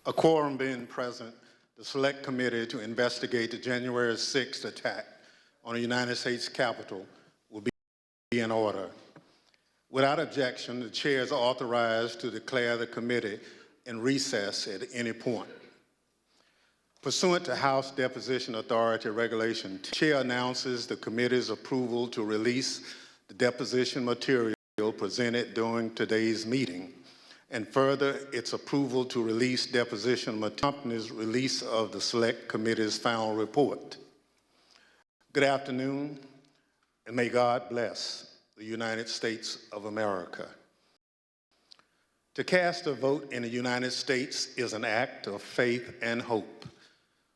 A quorum being present, the Select Committee to investigate the January 6th attack on the United States Capitol will be in order. Without objection, the chair is authorized to declare the committee in recess at any point. Pursuant to House Deposition Authority Regulation, the chair announces the committee's approval to release the deposition material presented during today's meeting, and further, its approval to release deposition accompanies release of the Select Committee's final report. Good afternoon, and may God bless the United States of America. To cast a vote in the United States is an act of faith and hope.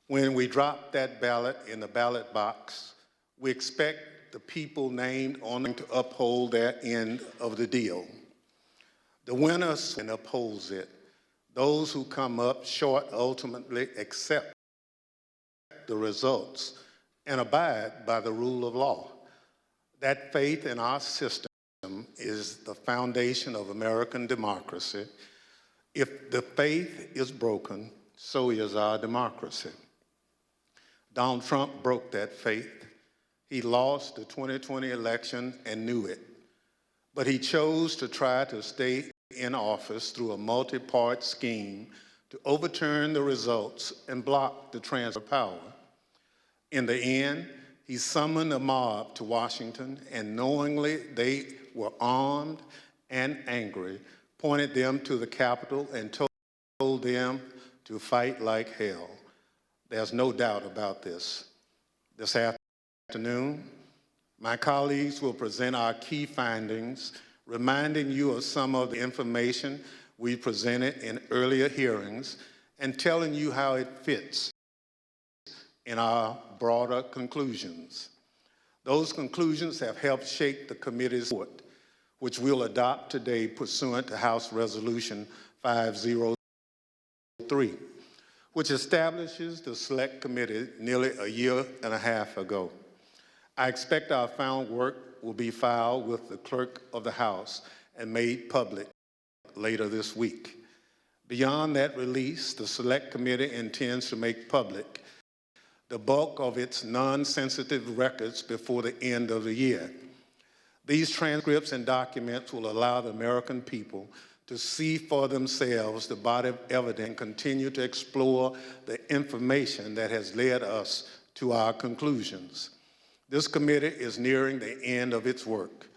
When we drop that ballot in the ballot box, we expect the people named on it to uphold their end of the deal. The winners upholds it. Those who come up short ultimately accept the results and abide by the rule of law. That faith in our system is the foundation of American democracy. If the faith is broken, so is our democracy. Donald Trump broke that faith. He lost the 2020 election and knew it. But he chose to try to stay in office through a multi-part scheme to overturn the results and block the transfer of power. In the end, he summoned a mob to Washington, and knowingly they were armed and angry, pointed them to the Capitol and told them to fight like hell. There's no doubt about this. This afternoon, my colleagues will present our key findings, reminding you of some of the information we presented in earlier hearings and telling you how it fits in our broader conclusions. Those conclusions have helped shape the committee's report, which we'll adopt today pursuant to House Resolution 503, which establishes the Select Committee nearly a year and a half ago. I expect our final work will be filed with the Clerk of the House and made public later this week. Beyond that release, the Select Committee intends to make public the bulk of its non-sensitive records before the end of the year. These transcripts and documents will allow the American people to see for themselves the body of evidence and continue to explore the information that has led us to our conclusions. This committee is nearing the end of its work,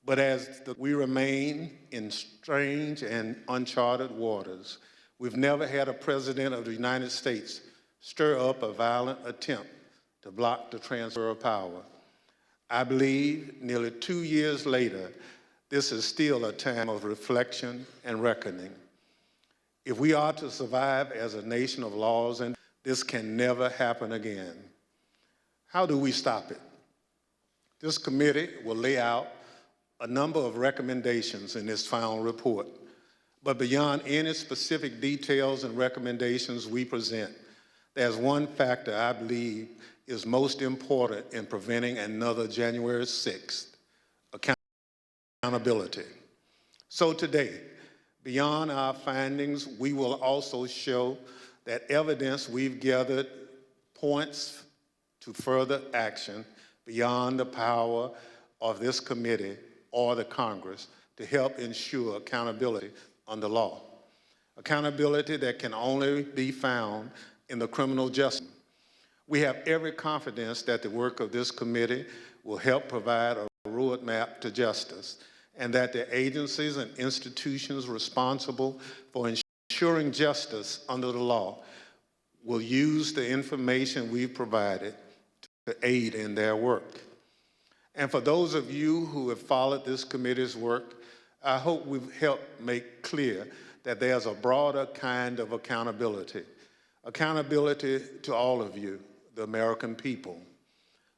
but as we remain in strange and uncharted waters, we've never had a president of the United States stir up a violent attempt to block the transfer of power. I believe nearly 2 years later, this is still a time of reflection and reckoning. If we are to survive as a nation of laws, and this can never happen again. How do we stop it? This committee will lay out a number of recommendations in its final report, but beyond any specific details and recommendations we present, there's one factor I believe is most important in preventing another January 6th, accountability. So today, beyond our findings, we will also show that evidence we've gathered points to further action beyond the power of this committee or the Congress to help ensure accountability under law. Accountability that can only be found in the criminal justice. We have every confidence that the work of this committee will help provide a roadmap to justice, and that the agencies and institutions responsible for ensuring justice under the law will use the information we've provided to aid in their work. And for those of you who have followed this committee's work, I hope we've helped make clear that there's a broader kind of accountability. Accountability to all of you, the American people.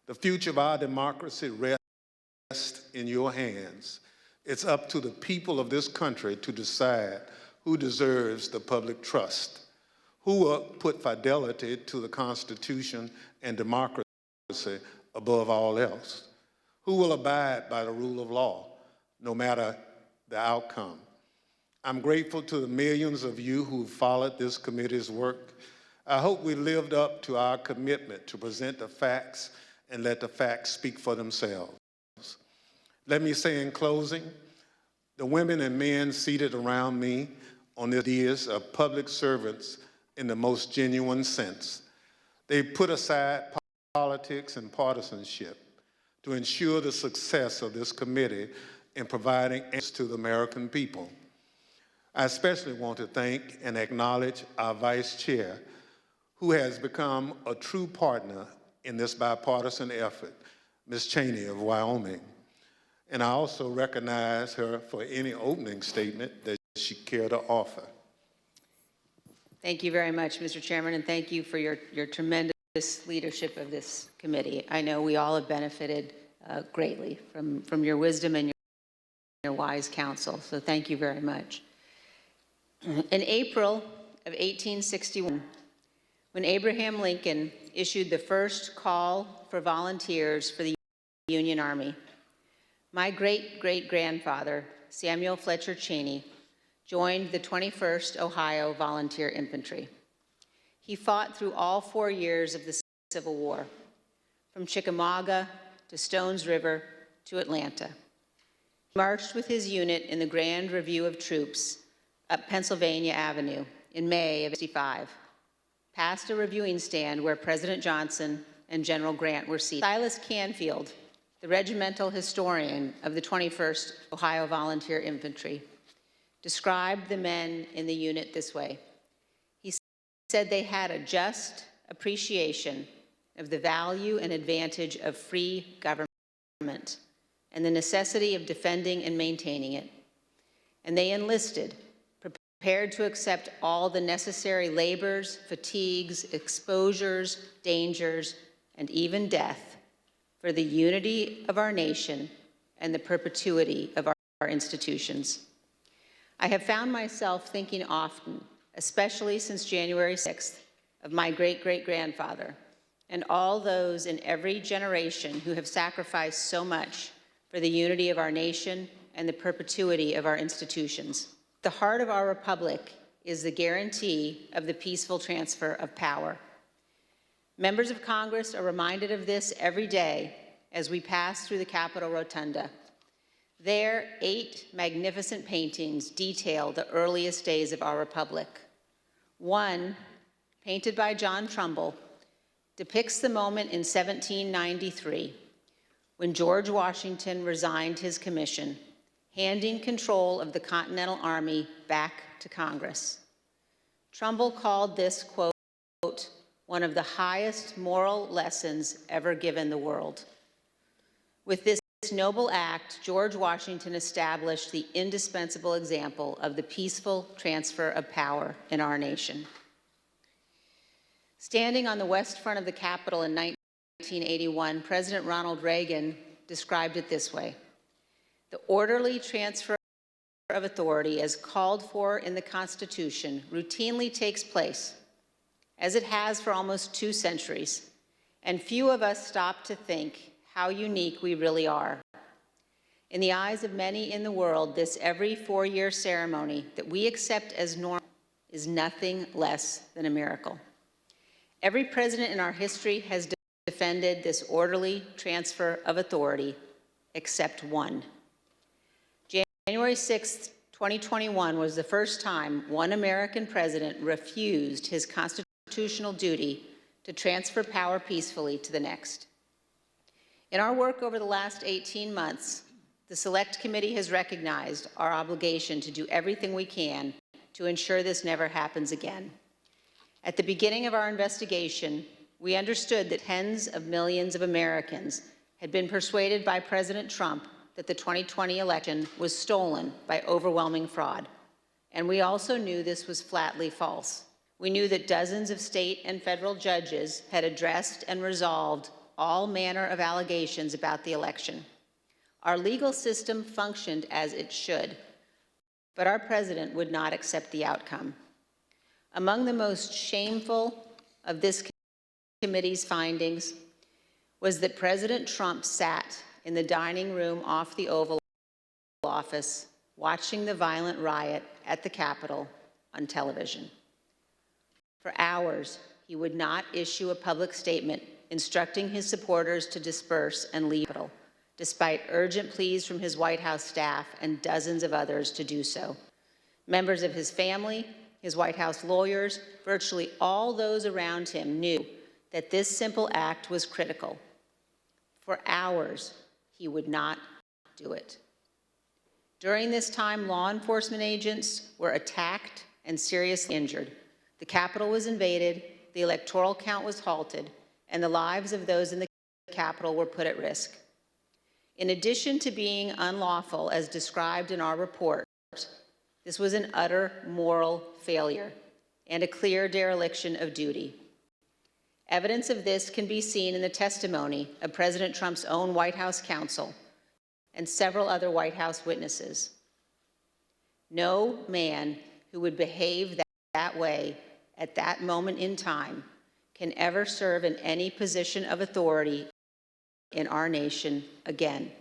The future of our democracy rests in your hands. It's up to the people of this country to decide who deserves the public trust, who will put fidelity to the Constitution and democracy above all else, who will abide by the rule of law, no matter the outcome, I'm grateful to the millions of you who followed this committee's work. I hope we lived up to our commitment to present the facts and let the facts speak for themselves. Let me say in closing, the women and men seated around me on the ideas of public servants in the most genuine sense. They put aside politics and partisanship to ensure the success of this committee in providing answers to the American people. I especially want to thank and acknowledge our Vice Chair, who has become a true partner in this bipartisan effort, Ms. Cheney of Wyoming. And I also recognize her for any opening statement that she cared to offer. Thank you very much, Mr. Chairman, and thank you for your tremendous leadership of this committee. I know we all have benefited greatly from your wisdom and your wise counsel, so thank you very much. In April of 1861, when Abraham Lincoln issued the first call for volunteers for the Union Army, my great-great-grandfather, Samuel Fletcher Cheney, joined the 21st Ohio Volunteer Infantry. He fought through all 4 years of the Civil War, from Chickamauga to Stones River to Atlanta. He marched with his unit in the Grand Review of Troops up Pennsylvania Avenue in May of '65, past a reviewing stand where President Johnson and General Grant were seated. Silas Canfield, the regimental historian of the 21st Ohio Volunteer Infantry, described the men in the unit this way. He said they had a just appreciation of the value and advantage of free government and the necessity of defending and maintaining it. And they enlisted, prepared to accept all the necessary labors, fatigues, exposures, dangers, and even death for the unity of our nation and the perpetuity of our institutions. I have found myself thinking often, especially since January 6th, of my great-great-grandfather and all those in every generation who have sacrificed so much for the unity of our nation and the perpetuity of our institutions. The heart of our republic is the guarantee of the peaceful transfer of power. Members of Congress are reminded of this every day as we pass through the Capitol Rotunda. There, 8 magnificent paintings detail the earliest days of our republic. One, painted by John Trumbull, depicts the moment in 1793 when George Washington resigned his commission, handing control of the Continental Army back to Congress. Trumbull called this, quote, one of the highest moral lessons ever given the world. With this noble act, George Washington established the indispensable example of the peaceful transfer of power in our nation. Standing on the west front of the Capitol in 1981, President Ronald Reagan described it this way: the orderly transfer of authority as called for in the Constitution routinely takes place, as it has for almost 2 centuries, and few of us stop to think how unique we really are. In the eyes of many in the world, this every 4-year ceremony that we accept as normal is nothing less than a miracle. Every president in our history has defended this orderly transfer of authority, except one. January 6, 2021 was the first time one American president refused his constitutional duty to transfer power peacefully to the next. In our work over the last 18 months, the Select Committee has recognized our obligation to do everything we can to ensure this never happens again. At the beginning of our investigation, we understood that tens of millions of Americans had been persuaded by President Trump that the 2020 election was stolen by overwhelming fraud. And we also knew this was flatly false. We knew that dozens of state and federal judges had addressed and resolved all manner of allegations about the election. Our legal system functioned as it should, but our president would not accept the outcome. Among the most shameful of this committee's findings was that President Trump sat in the dining room off the Oval Office watching the violent riot at the Capitol on television. For hours, he would not issue a public statement instructing his supporters to disperse and leave the Capitol, despite urgent pleas from his White House staff and dozens of others to do so. Members of his family, his White House lawyers, virtually all those around him knew that this simple act was critical. For hours, he would not do it. During this time, law enforcement agents were attacked and seriously injured. The Capitol was invaded, the electoral count was halted, and the lives of those in the Capitol were put at risk. In addition to being unlawful, as described in our report, this was an utter moral failure and a clear dereliction of duty. Evidence of this can be seen in the testimony of President Trump's own White House counsel and several other White House witnesses. No man who would behave that way at that moment in time can ever serve in any position of authority in our nation again.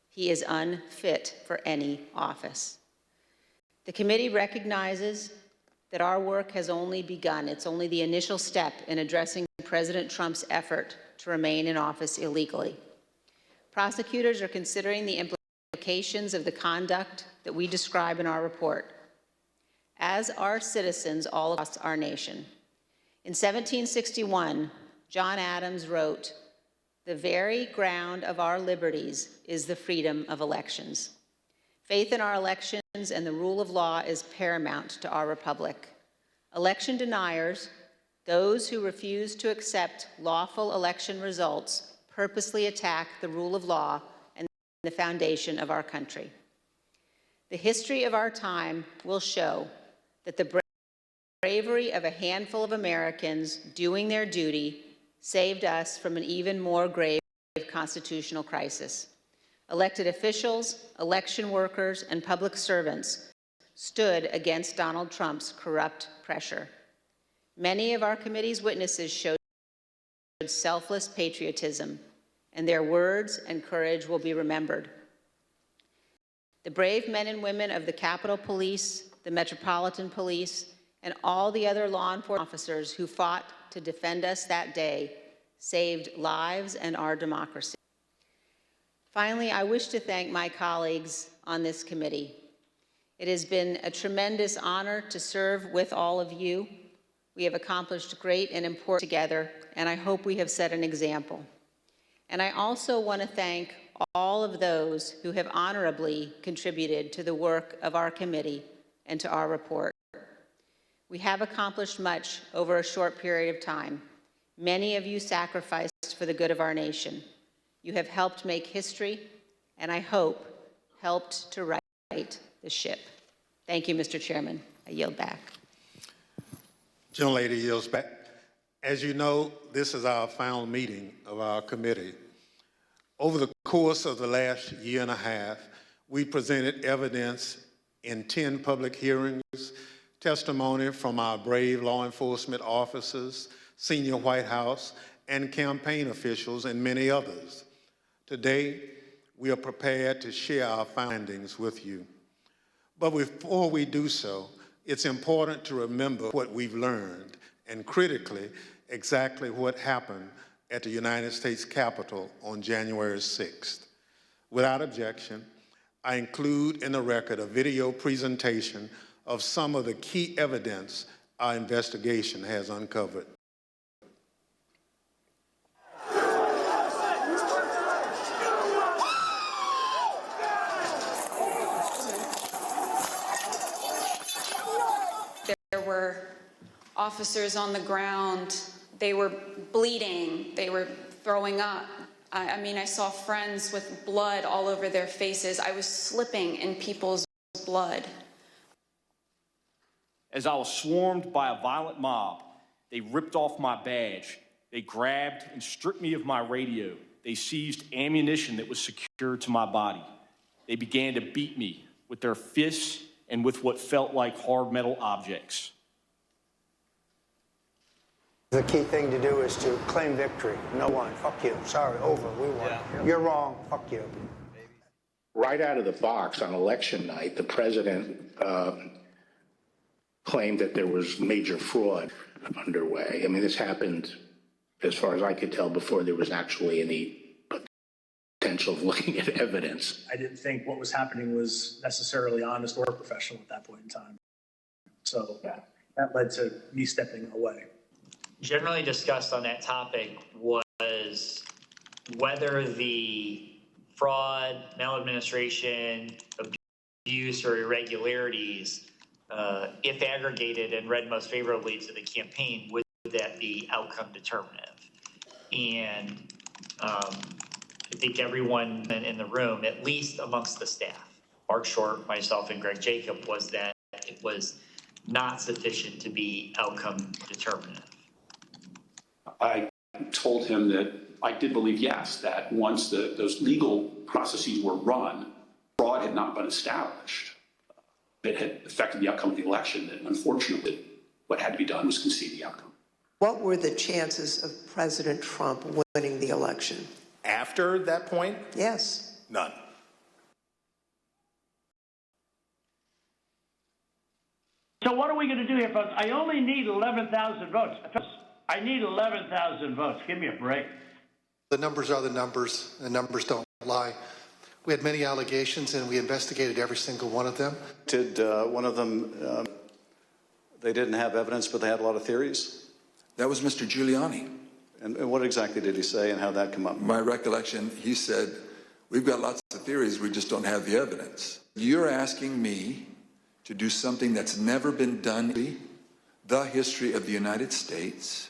He is unfit for any office. The committee recognizes that our work has only begun. It's only the initial step in addressing President Trump's effort to remain in office illegally. Prosecutors are considering the implications of the conduct that we describe in our report, as are citizens all across our nation. In 1761, John Adams wrote, "The very ground of our liberties is the freedom of elections." Faith in our elections and the rule of law is paramount to our republic. Election deniers, those who refuse to accept lawful election results, purposely attack the rule of law and the foundation of our country. The history of our time will show that the bravery of a handful of Americans doing their duty saved us from an even more grave constitutional crisis. Elected officials, election workers, and public servants stood against Donald Trump's corrupt pressure. Many of our committee's witnesses showed selfless patriotism, and their words and courage will be remembered. The brave men and women of the Capitol Police, the Metropolitan Police, and all the other law enforcement officers who fought to defend us that day saved lives and our democracy. Finally, I wish to thank my colleagues on this committee. It has been a tremendous honor to serve with all of you. We have accomplished great and important together, and I hope we have set an example. And I also want to thank all of those who have honorably contributed to the work of our committee and to our report. We have accomplished much over a short period of time. Many of you sacrificed for the good of our nation. You have helped make history, and I hope helped to right the ship. Thank you, Mr. Chairman. I yield back. Gentlelady yields back. As you know, this is our final meeting of our committee. Over the course of the last year and a half, we presented evidence in 10 public hearings, testimony from our brave law enforcement officers, senior White House, and campaign officials, and many others. Today, we are prepared to share our findings with you. But before we do so, it's important to remember what we've learned, and critically, exactly what happened at the United States Capitol on January 6th. Without objection, I include in the record a video presentation of some of the key evidence our investigation has uncovered. There were officers on the ground. They were bleeding. They were throwing up. I mean, I saw friends with blood all over their faces. I was slipping in people's blood. As I was swarmed by a violent mob, they ripped off my badge. They grabbed and stripped me of my radio. They seized ammunition that was secured to my body. They began to beat me with their fists and with what felt like hard metal objects. The key thing to do is to claim victory. No one. Fuck you. Sorry. Over. We won. Yeah. You're wrong. Fuck you. right out of the box on election night, the president claimed that there was major fraud underway. I mean, this happened, as far as I could tell, before there was actually any potential of looking at evidence. I didn't think what was happening was necessarily honest or professional at that point in time. So that led to me stepping away. Generally discussed on that topic was whether the fraud, maladministration, abuse, or irregularities, if aggregated and read most favorably to the campaign, would that be outcome determinative? And I think everyone in the room, at least amongst the staff, Mark Short, myself, and Greg Jacob, was that it was not sufficient to be outcome determinative. I told him that I did believe, yes, that once those legal processes were run, fraud had not been established. It had affected the outcome of the election, that unfortunately what had to be done was concede the outcome. What were the chances of President Trump winning the election? After that point? Yes. None. So what are we going to do here, folks? I only need 11,000 votes. I need 11,000 votes. Give me a break. The numbers are the numbers. The numbers don't lie. We had many allegations, and we investigated every single one of them. Did one of them, they didn't have evidence, but they had a lot of theories? That was Mr. Giuliani. And what exactly did he say, and how that come up? My recollection, he said, we've got lots of theories, we just don't have the evidence. You're asking me to do something that's never been done in the history of the United States,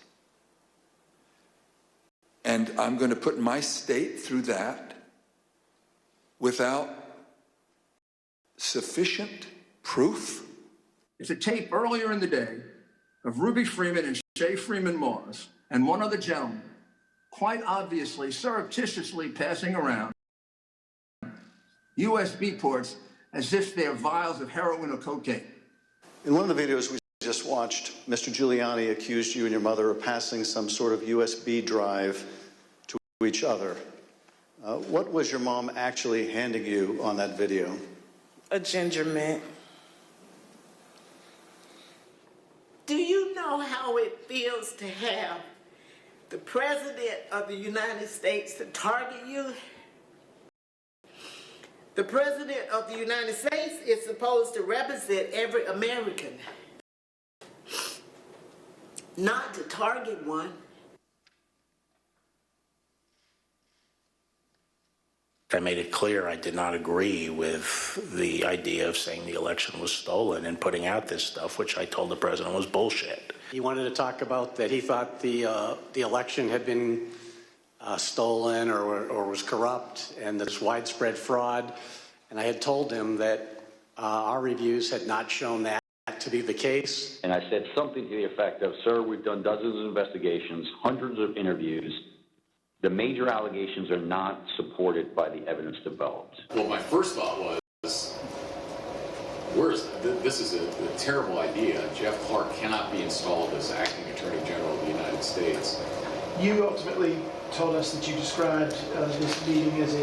and I'm going to put my state through that without sufficient proof? It's a tape earlier in the day of Ruby Freeman and Shay Freeman Moss and one other gentleman, quite obviously, surreptitiously passing around USB ports as if they're vials of heroin or cocaine. In one of the videos we just watched, Mr. Giuliani accused you and your mother of passing some sort of USB drive to each other. What was your mom actually handing you on that video? A ginger mint. Do you know how it feels to have the President of the United States to target you? The President of the United States is supposed to represent every American, not to target one. I made it clear I did not agree with the idea of saying the election was stolen and putting out this stuff, which I told the president was bullshit. He wanted to talk about that he thought the election had been stolen or was corrupt, and there's widespread fraud. And I had told him that our reviews had not shown that to be the case. And I said something to the effect of, sir, we've done dozens of investigations, hundreds of interviews. The major allegations are not supported by the evidence developed. Well, my first thought was, this is a terrible idea. Jeff Clark cannot be installed as acting Attorney General of the United States. You ultimately told us that you described this meeting as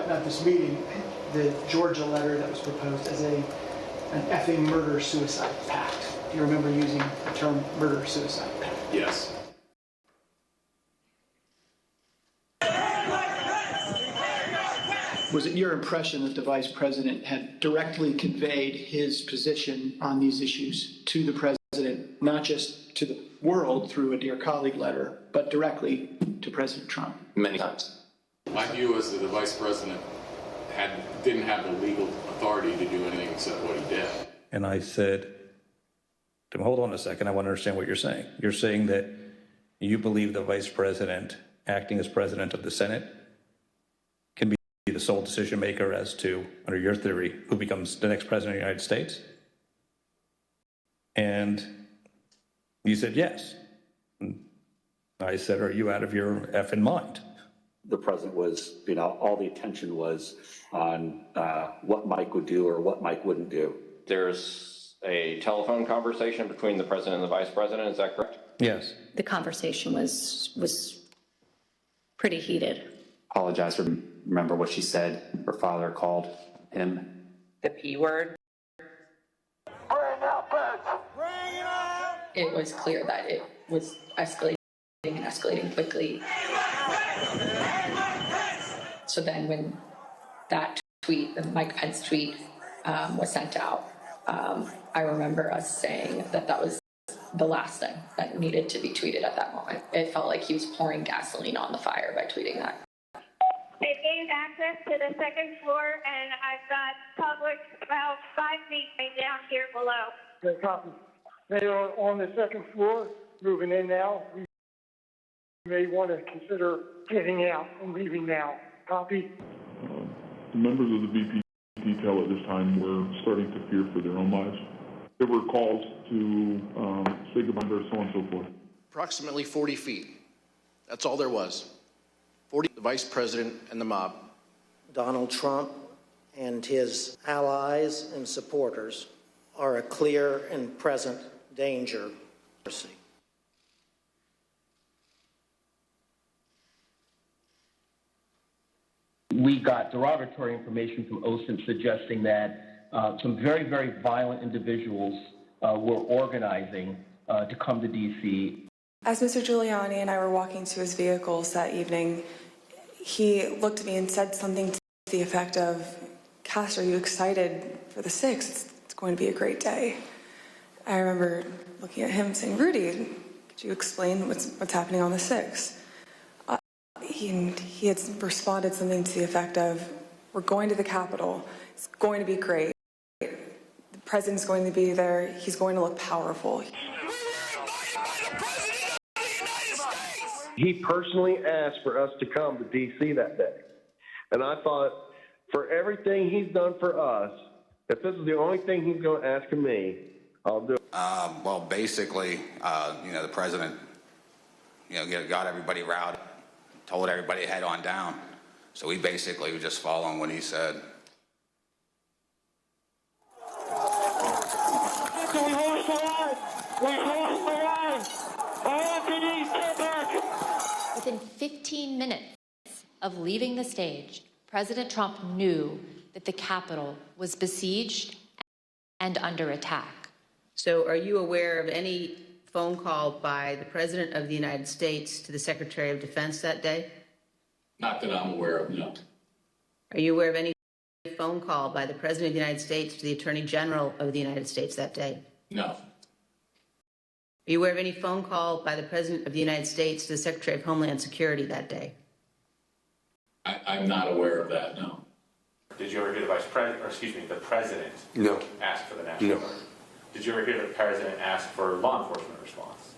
not this meeting, the Georgia letter that was proposed as an effing murder-suicide pact. Do you remember using the term murder-suicide pact? Yes. Was it your impression that the Vice President had directly conveyed his position on these issues to the President, not just to the world through a Dear Colleague letter, but directly to President Trump? Many times. My view was that the Vice President didn't have the legal authority to do anything except what he did. And I said, hold on a second, I want to understand what you're saying. You're saying that you believe the Vice President, acting as President of the Senate, can be the sole decision maker as to, under your theory, who becomes the next President of the United States? And you said yes. And I said, are you out of your effing mind? The president was, all the attention was on what Mike would do or what Mike wouldn't do. There's a telephone conversation between the president and the vice president, is that correct? Yes. The conversation was pretty heated. Apologize for remember what she said her father called him? The P word. It was clear that it was escalating and escalating quickly. So then when that tweet, the Mike Pence tweet, was sent out, I remember us saying that that was the last thing that needed to be tweeted at that moment. It felt like he was pouring gasoline on the fire by tweeting that. They've gained access to the second floor, and I've got public about 5 feet right down here below. Okay, copy. They are on the second floor, moving in now. We may want to consider getting out and leaving now. Copy. The members of the VP detail at this time were starting to fear for their own lives. There were calls to say goodbye or so on and so forth. Approximately 40 feet. That's all there was. 40, the vice president and the mob. Donald Trump and his allies and supporters are a clear and present danger. We got derogatory information from OSINT suggesting that some very, very violent individuals were organizing to come to D.C. As Mr. Giuliani and I were walking to his vehicles that evening, he looked at me and said something to the effect of, "Cass, are you excited for the 6th? It's going to be a great day." I remember looking at him saying, "Rudy, could you explain what's happening on the 6th?" He had responded something to the effect of, "We're going to the Capitol. It's going to be great. The president's going to be there. He's going to look powerful." He personally asked for us to come to D.C. that day. And I thought, for everything he's done for us, if this is the only thing he's going to ask of me, I'll do it. Well, basically, the president, got everybody routed, told everybody to head on down. So we basically were just following what he said. Within 15 minutes of leaving the stage, President Trump knew that the Capitol was besieged and under attack. So are you aware of any phone call by the President of the United States to the Secretary of Defense that day? Not that I'm aware of, no. Are you aware of any phone call by the President of the United States to the Attorney General of the United States that day? No. Are you aware of any phone call by the President of the United States to the Secretary of Homeland Security that day? I'm not aware of that, no. Did you ever hear the president No. ask for the National Guard? Did you ever hear the president ask for law enforcement response?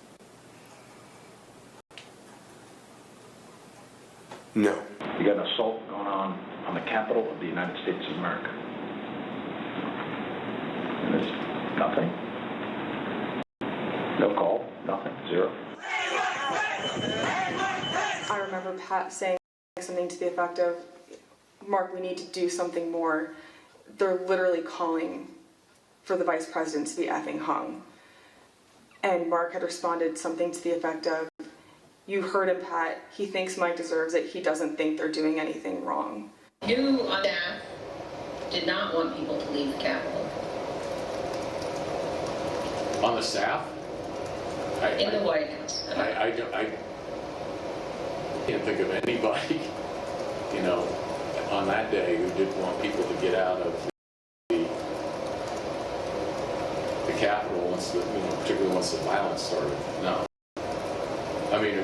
No. You got an assault going on the Capitol of the United States of America. And there's nothing. No call, nothing, zero. I remember Pat saying something to the effect of, "Mark, we need to do something more. They're literally calling for the vice president to be effing hung." And Mark had responded something to the effect of, "You heard him, Pat. He thinks Mike deserves it. He doesn't think they're doing anything wrong." You on staff did not want people to leave the Capitol. On the staff? In the White House. I can't think of anybody, on that day who did want people to get out of the Capitol once particularly once the violence started. No. I mean,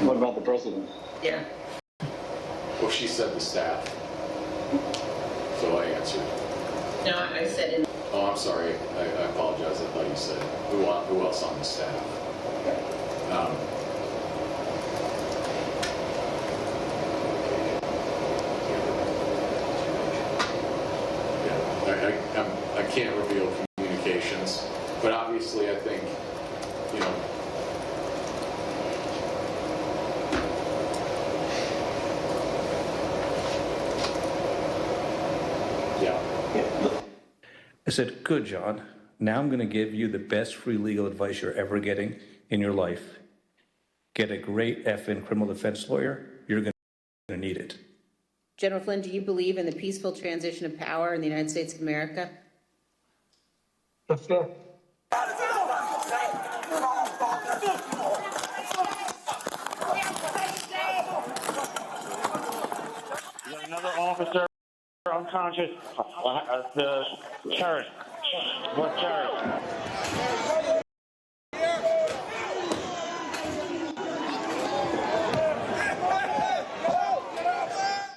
What about the president? Yeah. well, she said the staff. So I answered. No, I said in. Oh, I'm sorry. I apologize. I thought you said who else on the staff. I can't reveal communications, but obviously I think, I said, "Good, John. Now I'm going to give you the best free legal advice you're ever getting in your life. Get a great effing criminal defense lawyer. You're going to need it. General Flynn, do you believe in the peaceful transition of power in the United States of America? Yes, sir. Another officer unconscious. The turret. What turret?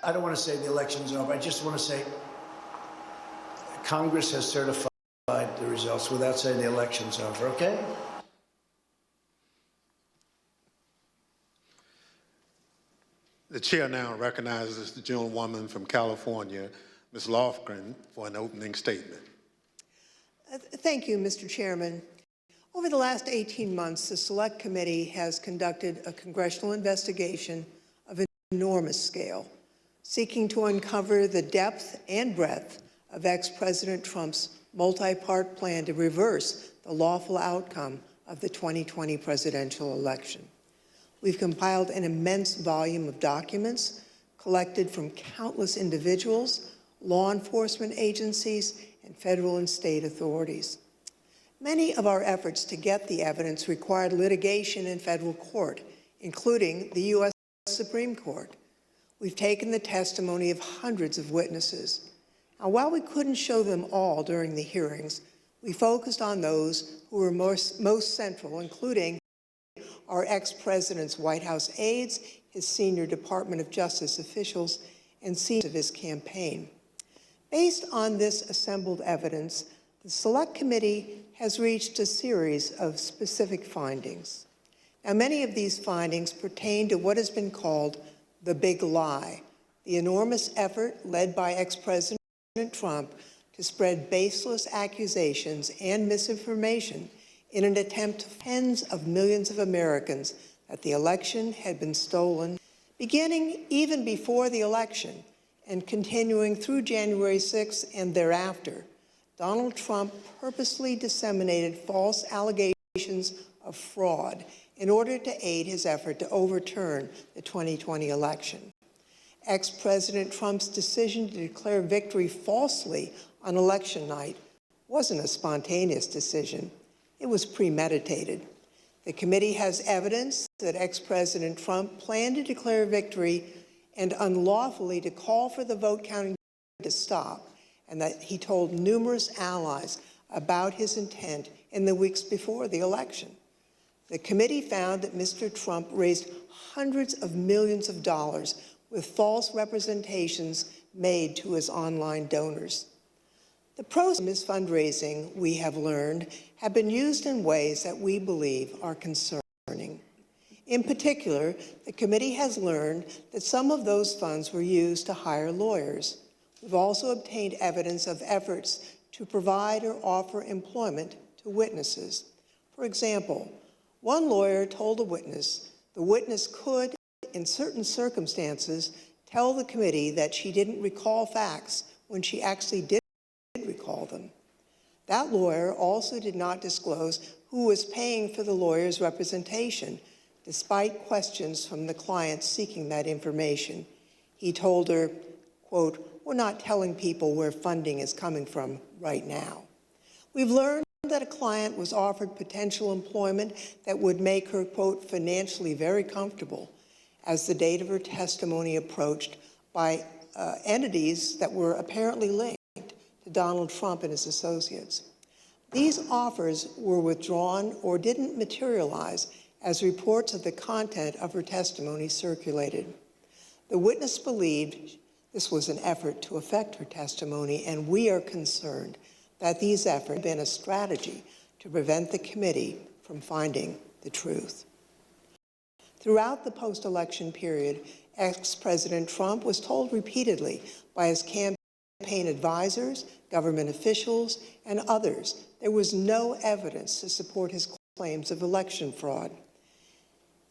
I don't want to say the election's over. I just want to say Congress has certified the results without saying the election's over, okay? The chair now recognizes the gentlewoman from California, Ms. Lofgren, for an opening statement. Thank you, Mr. Chairman. Over the last 18 months, the Select Committee has conducted a congressional investigation of enormous scale, seeking to uncover the depth and breadth of ex-President Trump's multi-part plan to reverse the lawful outcome of the 2020 presidential election. We've compiled an immense volume of documents collected from countless individuals, law enforcement agencies, and federal and state authorities. Many of our efforts to get the evidence required litigation in federal court, including the U.S. Supreme Court. We've taken the testimony of hundreds of witnesses. Now, while we couldn't show them all during the hearings, we focused on those who were most central, including our ex-president's White House aides, his senior Department of Justice officials, and seniors of his campaign. Based on this assembled evidence, the Select Committee has reached a series of specific findings. Now, many of these findings pertain to what has been called the big lie, the enormous effort led by ex-President Trump to spread baseless accusations and misinformation in an attempt to tens of millions of Americans that the election had been stolen, beginning even before the election and continuing through January 6th and thereafter. Donald Trump purposely disseminated false allegations of fraud in order to aid his effort to overturn the 2020 election. Ex-President Trump's decision to declare victory falsely on election night wasn't a spontaneous decision. It was premeditated. The committee has evidence that ex-President Trump planned to declare victory and unlawfully to call for the vote counting to stop, and that he told numerous allies about his intent in the weeks before the election. The committee found that Mr. Trump raised hundreds of millions of dollars with false representations made to his online donors. The proceeds from his fundraising, we have learned, have been used in ways that we believe are concerning. In particular, the committee has learned that some of those funds were used to hire lawyers. We've also obtained evidence of efforts to provide or offer employment to witnesses. For example, one lawyer told a witness the witness could, in certain circumstances, tell the committee that she didn't recall facts when she actually did recall them. That lawyer also did not disclose who was paying for the lawyer's representation, despite questions from the client seeking that information. He told her, quote, "We're not telling people where funding is coming from right now." We've learned that a client was offered potential employment that would make her, quote, "financially very comfortable," as the date of her testimony approached, by entities that were apparently linked to Donald Trump and his associates. These offers were withdrawn or didn't materialize as reports of the content of her testimony circulated. The witness believed this was an effort to affect her testimony, and we are concerned that these efforts have been a strategy to prevent the committee from finding the truth. Throughout the post-election period, ex-President Trump was told repeatedly by his campaign advisors, government officials, and others there was no evidence to support his claims of election fraud.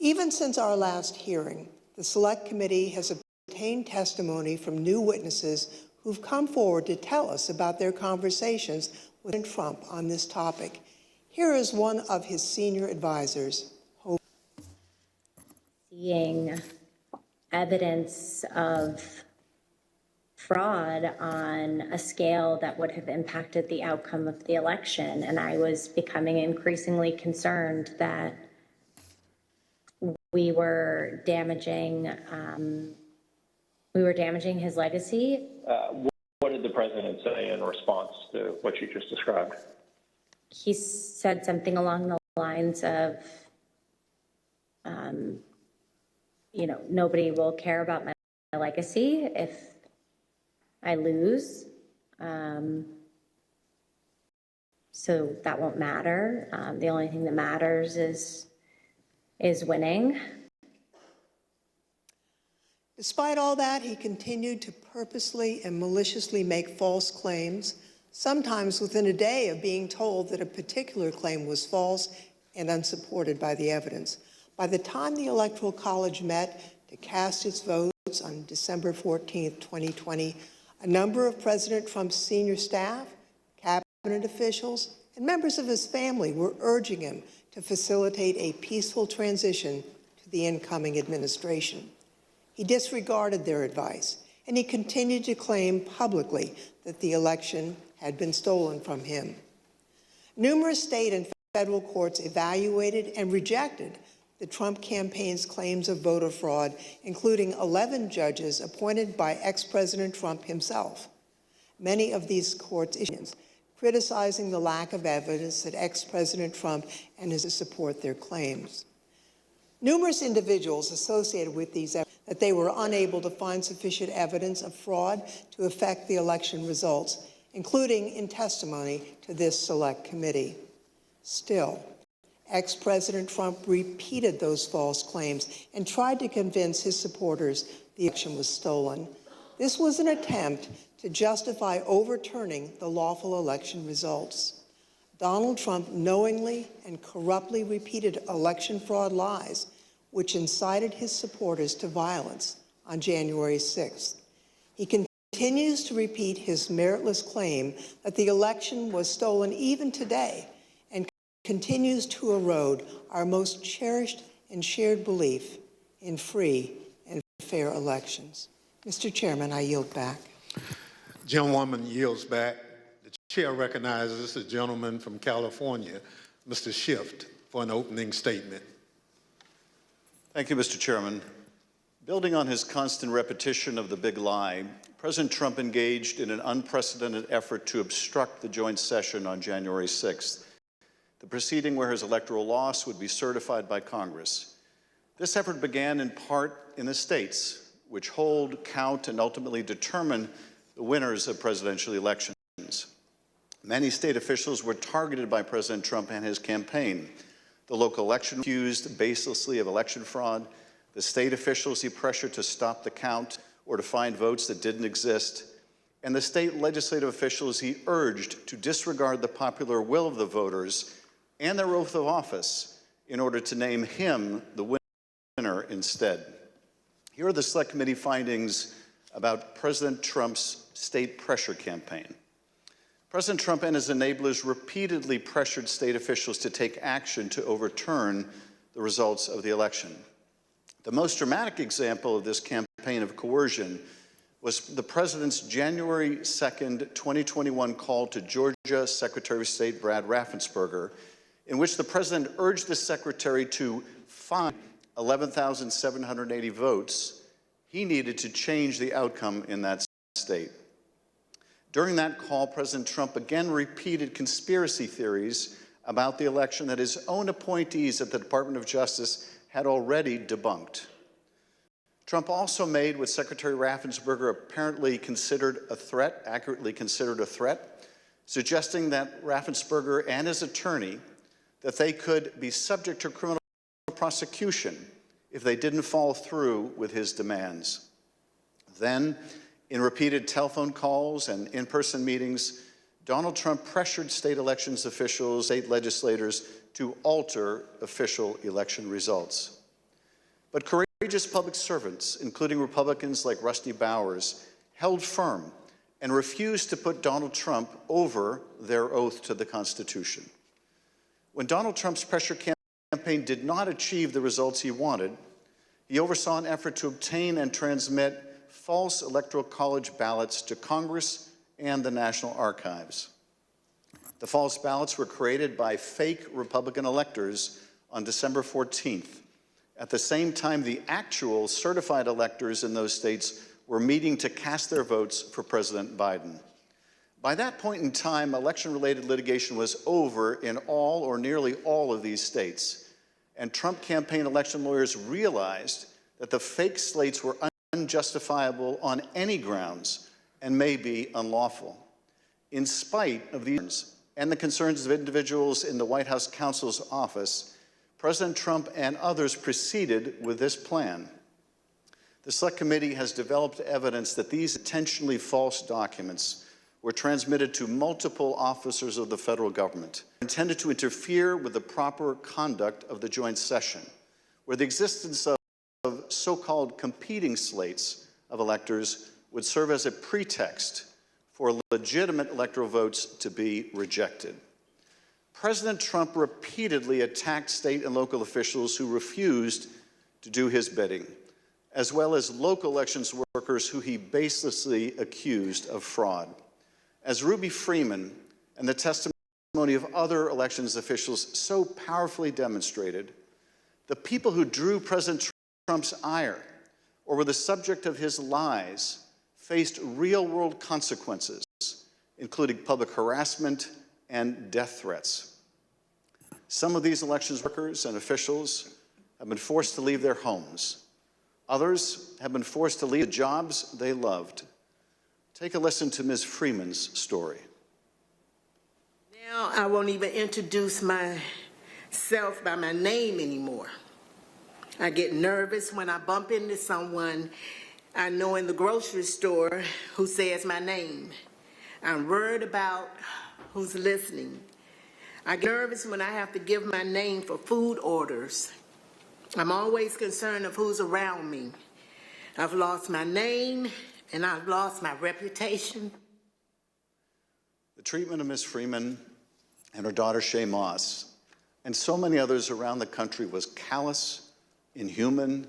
Even since our last hearing, the Select Committee has obtained testimony from new witnesses who've come forward to tell us about their conversations with Trump on this topic. Here is one of his senior advisors. Seeing evidence of fraud on a scale that would have impacted the outcome of the election. And I was becoming increasingly concerned that we were damaging his legacy. What did the president say in response to what you just described? He said something along the lines of, nobody will care about my legacy if I lose. So that won't matter. The only thing that matters is winning. Despite all that, he continued to purposely and maliciously make false claims, sometimes within a day of being told that a particular claim was false and unsupported by the evidence. By the time the Electoral College met to cast its votes on December 14th, 2020, a number of President Trump's senior staff, cabinet officials, and members of his family were urging him to facilitate a peaceful transition to the incoming administration. He disregarded their advice, and he continued to claim publicly that the election had been stolen from him. Numerous state and federal courts evaluated and rejected the Trump campaign's claims of voter fraud, including 11 judges appointed by ex-President Trump himself. Many of these courts issued criticizing the lack of evidence that ex-President Trump and his support their claims. Numerous individuals associated with these efforts that they were unable to find sufficient evidence of fraud to affect the election results, including in testimony to this select committee. Still, ex-President Trump repeated those false claims and tried to convince his supporters the election was stolen. This was an attempt to justify overturning the lawful election results. Donald Trump knowingly and corruptly repeated election fraud lies, which incited his supporters to violence on January 6th. He continues to repeat his meritless claim that the election was stolen even today, and continues to erode our most cherished and shared belief in free and fair elections. Mr. Chairman, I yield back. Gentlewoman yields back. The chair recognizes the gentleman from California, Mr. Schiff, for an opening statement. Thank you, Mr. Chairman. Building on his constant repetition of the big lie, President Trump engaged in an unprecedented effort to obstruct the joint session on January 6th, the proceeding where his electoral loss would be certified by Congress. This effort began in part in the states, which hold, count, and ultimately determine the winners of presidential elections. Many state officials were targeted by President Trump and his campaign. The local election accused baselessly of election fraud, the state officials he pressured to stop the count or to find votes that didn't exist, and the state legislative officials he urged to disregard the popular will of the voters and their oath of office in order to name him the winner instead. Here are the Select Committee findings about President Trump's state pressure campaign. President Trump and his enablers repeatedly pressured state officials to take action to overturn the results of the election. The most dramatic example of this campaign of coercion was the president's January 2nd, 2021 call to Georgia Secretary of State Brad Raffensperger, in which the president urged the secretary to find 11,780 votes he needed to change the outcome in that state. During that call, President Trump again repeated conspiracy theories about the election that his own appointees at the Department of Justice had already debunked. Trump also made what Secretary Raffensperger apparently considered a threat, accurately considered a threat, suggesting that Raffensperger and his attorney, that they could be subject to criminal prosecution if they didn't follow through with his demands. Then, in repeated telephone calls and in-person meetings, Donald Trump pressured state elections officials, state legislators, to alter official election results. But courageous public servants, including Republicans like Rusty Bowers, held firm and refused to put Donald Trump over their oath to the Constitution. When Donald Trump's pressure campaign did not achieve the results he wanted, he oversaw an effort to obtain and transmit false Electoral College ballots to Congress and the National Archives. The false ballots were created by fake Republican electors on December 14th. At the same time, the actual certified electors in those states were meeting to cast their votes for President Biden. By that point in time, election-related litigation was over in all or nearly all of these states, and Trump campaign election lawyers realized that the fake slates were unjustifiable on any grounds and may be unlawful. In spite of these and the concerns of individuals in the White House counsel's office, President Trump and others proceeded with this plan. The Select Committee has developed evidence that these intentionally false documents were transmitted to multiple officers of the federal government, intended to interfere with the proper conduct of the joint session, where the existence of so-called competing slates of electors would serve as a pretext for legitimate electoral votes to be rejected. President Trump repeatedly attacked state and local officials who refused to do his bidding, as well as local elections workers who he baselessly accused of fraud. As Ruby Freeman and the testimony of other elections officials so powerfully demonstrated, the people who drew President Trump's ire or were the subject of his lies faced real-world consequences, including public harassment and death threats. Some of these elections workers and officials have been forced to leave their homes. Others have been forced to leave the jobs they loved. Take a listen to Ms. Freeman's story. Now I won't even introduce myself by my name anymore. I get nervous when I bump into someone I know in the grocery store who says my name. I'm worried about who's listening. I get nervous when I have to give my name for food orders. I'm always concerned of who's around me. I've lost my name and I've lost my reputation. The treatment of Ms. Freeman and her daughter Shay Moss and so many others around the country was callous, inhuman,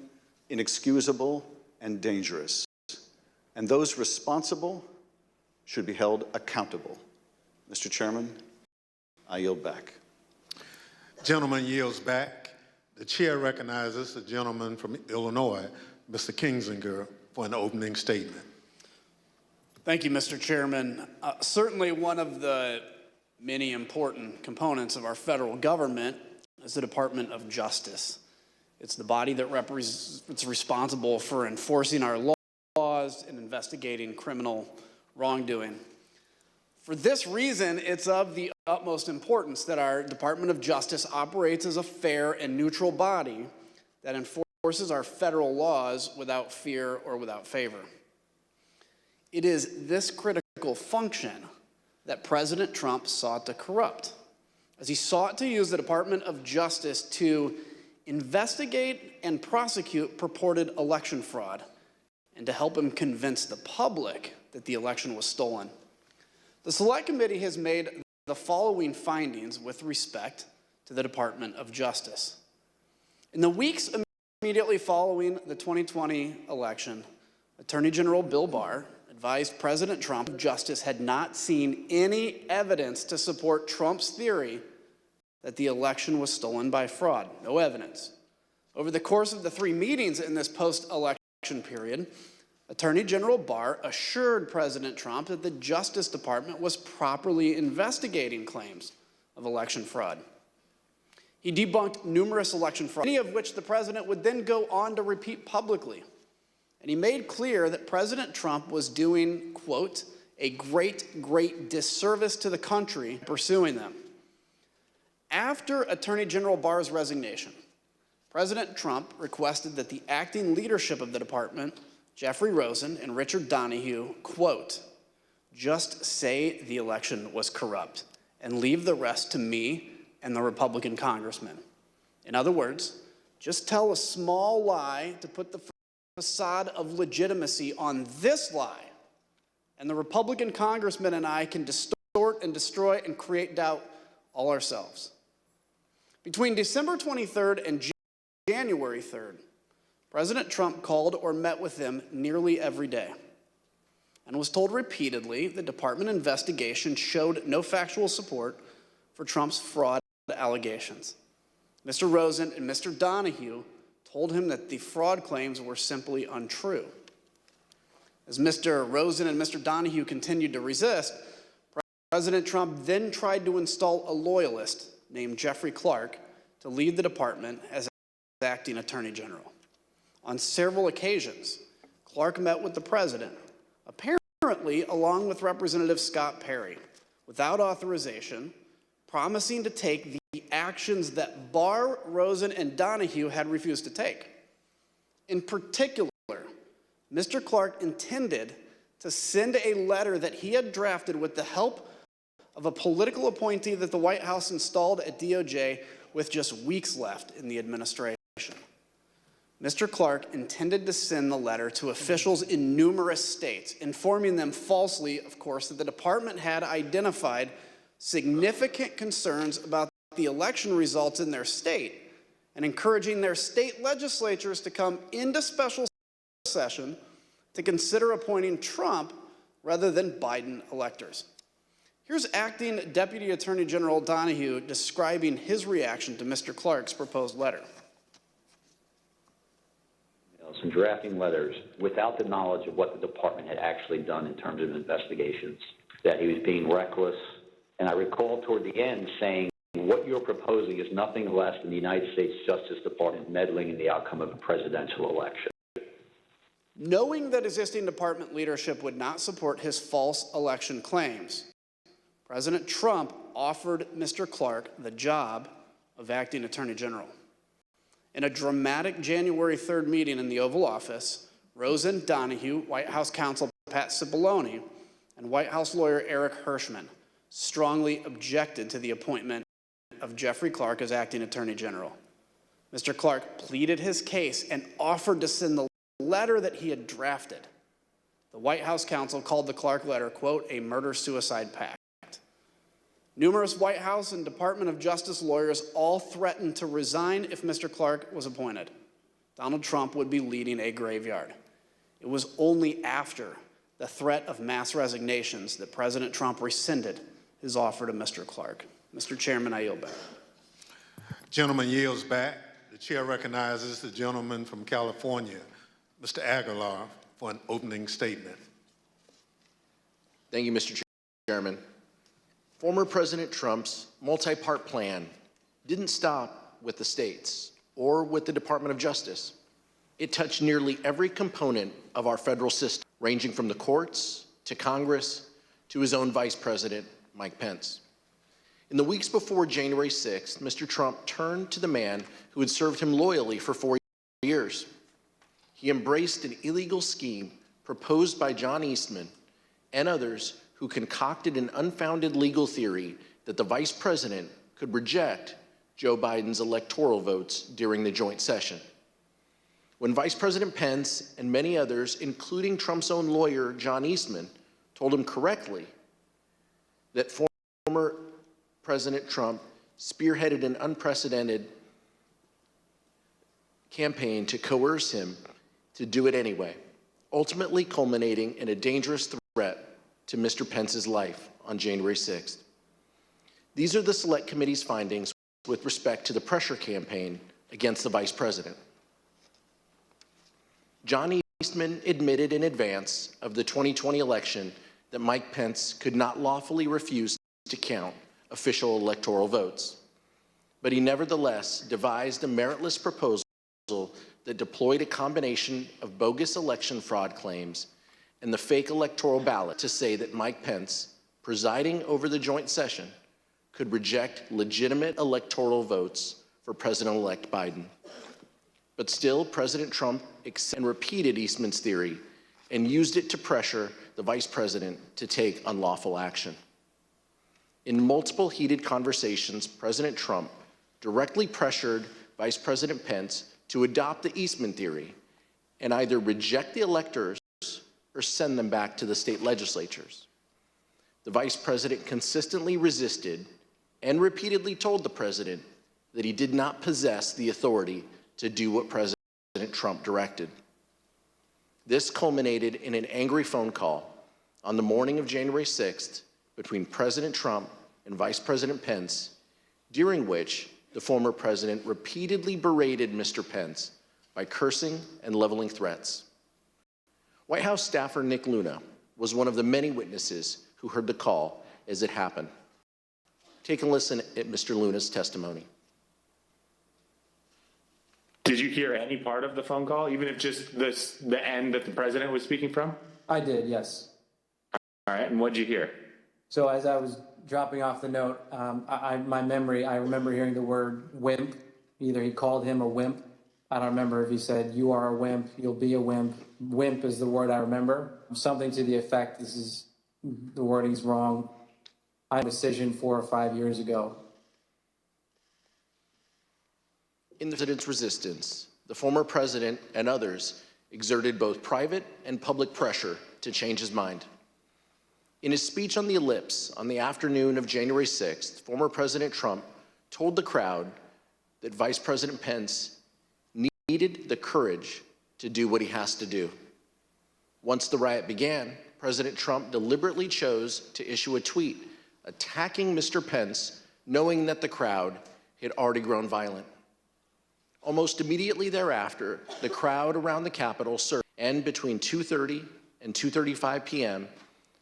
inexcusable, and dangerous. And those responsible should be held accountable. Mr. Chairman, I yield back. Gentleman yields back. The chair recognizes the gentleman from Illinois, Mr. Kinzinger, for an opening statement. Thank you, Mr. Chairman. Certainly one of the many important components of our federal government is the Department of Justice. It's the body that it's responsible for enforcing our laws and investigating criminal wrongdoing. For this reason, it's of the utmost importance that our Department of Justice operates as a fair and neutral body that enforces our federal laws without fear or without favor. It is this critical function that President Trump sought to corrupt, as he sought to use the Department of Justice to investigate and prosecute purported election fraud and to help him convince the public that the election was stolen. The Select Committee has made the following findings with respect to the Department of Justice. In the weeks immediately following the 2020 election, Attorney General Bill Barr advised President Trump Justice had not seen any evidence to support Trump's theory that the election was stolen by fraud. No evidence. Over the course of the 3 meetings in this post-election period, Attorney General Barr assured President Trump that the Justice Department was properly investigating claims of election fraud. He debunked numerous election fraud, many of which the president would then go on to repeat publicly. And he made clear that President Trump was doing, quote, a great disservice to the country pursuing them. After Attorney General Barr's resignation, President Trump requested that the acting leadership of the department, Jeffrey Rosen and Richard Donahue, quote, just say the election was corrupt and leave the rest to me and the Republican congressman. In other words, just tell a small lie to put the facade of legitimacy on this lie, and the Republican congressman and I can distort and destroy and create doubt all ourselves. Between December 23rd and January 3rd, President Trump called or met with them nearly every day and was told repeatedly the department investigation showed no factual support for Trump's fraud allegations. Mr. Rosen and Mr. Donahue told him that the fraud claims were simply untrue. As Mr. Rosen and Mr. Donahue continued to resist, President Trump then tried to install a loyalist named Jeffrey Clark to lead the department as acting Attorney General. On several occasions, Clark met with the president, apparently along with Representative Scott Perry, without authorization, promising to take the actions that Barr, Rosen, and Donahue had refused to take. In particular, Mr. Clark intended to send a letter that he had drafted with the help of a political appointee that the White House installed at DOJ with just weeks left in the administration. Mr. Clark intended to send the letter to officials in numerous states, informing them falsely, of course, that the department had identified significant concerns about the election results in their state and encouraging their state legislatures to come into special session to consider appointing Trump rather than Biden electors. Here's Acting Deputy Attorney General Donahue describing his reaction to Mr. Clark's proposed letter. Some drafting letters without the knowledge of what the department had actually done in terms of investigations, that he was being reckless. And I recall toward the end saying, what you're proposing is nothing less than the United States Justice Department meddling in the outcome of a presidential election. Knowing that existing department leadership would not support his false election claims, President Trump offered Mr. Clark the job of acting Attorney General. In a dramatic January 3rd meeting in the Oval Office, Rosen, Donahue, White House counsel Pat Cipollone, and White House lawyer Eric Hirschman strongly objected to the appointment of Jeffrey Clark as acting Attorney General. Mr. Clark pleaded his case and offered to send the letter that he had drafted. The White House counsel called the Clark letter, quote, a murder-suicide pact. Numerous White House and Department of Justice lawyers all threatened to resign if Mr. Clark was appointed. Donald Trump would be leading a graveyard. It was only after the threat of mass resignations that President Trump rescinded his offer to Mr. Clark. Mr. Chairman, I yield back. Gentleman yields back. The chair recognizes the gentleman from California, Mr. Aguilar, for an opening statement. Thank you, Mr. Chairman. Former President Trump's multi-part plan didn't stop with the states or with the Department of Justice. It touched nearly every component of our federal system, ranging from the courts to Congress to his own Vice President, Mike Pence. In the weeks before January 6th, Mr. Trump turned to the man who had served him loyally for 4 years. He embraced an illegal scheme proposed by John Eastman and others who concocted an unfounded legal theory that the vice president could reject Joe Biden's electoral votes during the joint session. When Vice President Pence and many others, including Trump's own lawyer, John Eastman, told him correctly that former President Trump spearheaded an unprecedented campaign to coerce him to do it anyway, ultimately culminating in a dangerous threat to Mr. Pence's life on January 6th. These are the Select Committee's findings with respect to the pressure campaign against the Vice President. John Eastman admitted in advance of the 2020 election that Mike Pence could not lawfully refuse to count official electoral votes, but he nevertheless devised a meritless proposal that deployed a combination of bogus election fraud claims and the fake electoral ballot to say that Mike Pence, presiding over the joint session, could reject legitimate electoral votes for President-elect Biden. But still, President Trump accepted and repeated Eastman's theory and used it to pressure the vice president to take unlawful action. In multiple heated conversations, President Trump directly pressured Vice President Pence to adopt the Eastman theory and either reject the electors or send them back to the state legislatures. The vice president consistently resisted and repeatedly told the president that he did not possess the authority to do what President Trump directed. This culminated in an angry phone call on the morning of January 6th between President Trump and Vice President Pence, during which the former president repeatedly berated Mr. Pence by cursing and leveling threats. White House staffer Nick Luna was one of the many witnesses who heard the call as it happened. Take a listen at Mr. Luna's testimony. Did you hear any part of the phone call, even if just the end that the president was speaking from? I did, yes. All right, and what'd you hear? So as I was dropping off the note, my memory, I remember hearing the word wimp. Either he called him a wimp. I don't remember if he said, you are a wimp, you'll be a wimp. Wimp is the word I remember. Something to the effect, the wording's wrong. I had a decision 4 or 5 years ago. In the president's resistance, the former president and others exerted both private and public pressure to change his mind. In his speech on the Ellipse on the afternoon of January 6th, former President Trump told the crowd that Vice President Pence needed the courage to do what he has to do. Once the riot began, President Trump deliberately chose to issue a tweet attacking Mr. Pence, knowing that the crowd had already grown violent. Almost immediately thereafter, the crowd around the Capitol surged, and between 2:30 and 2:35 p.m.,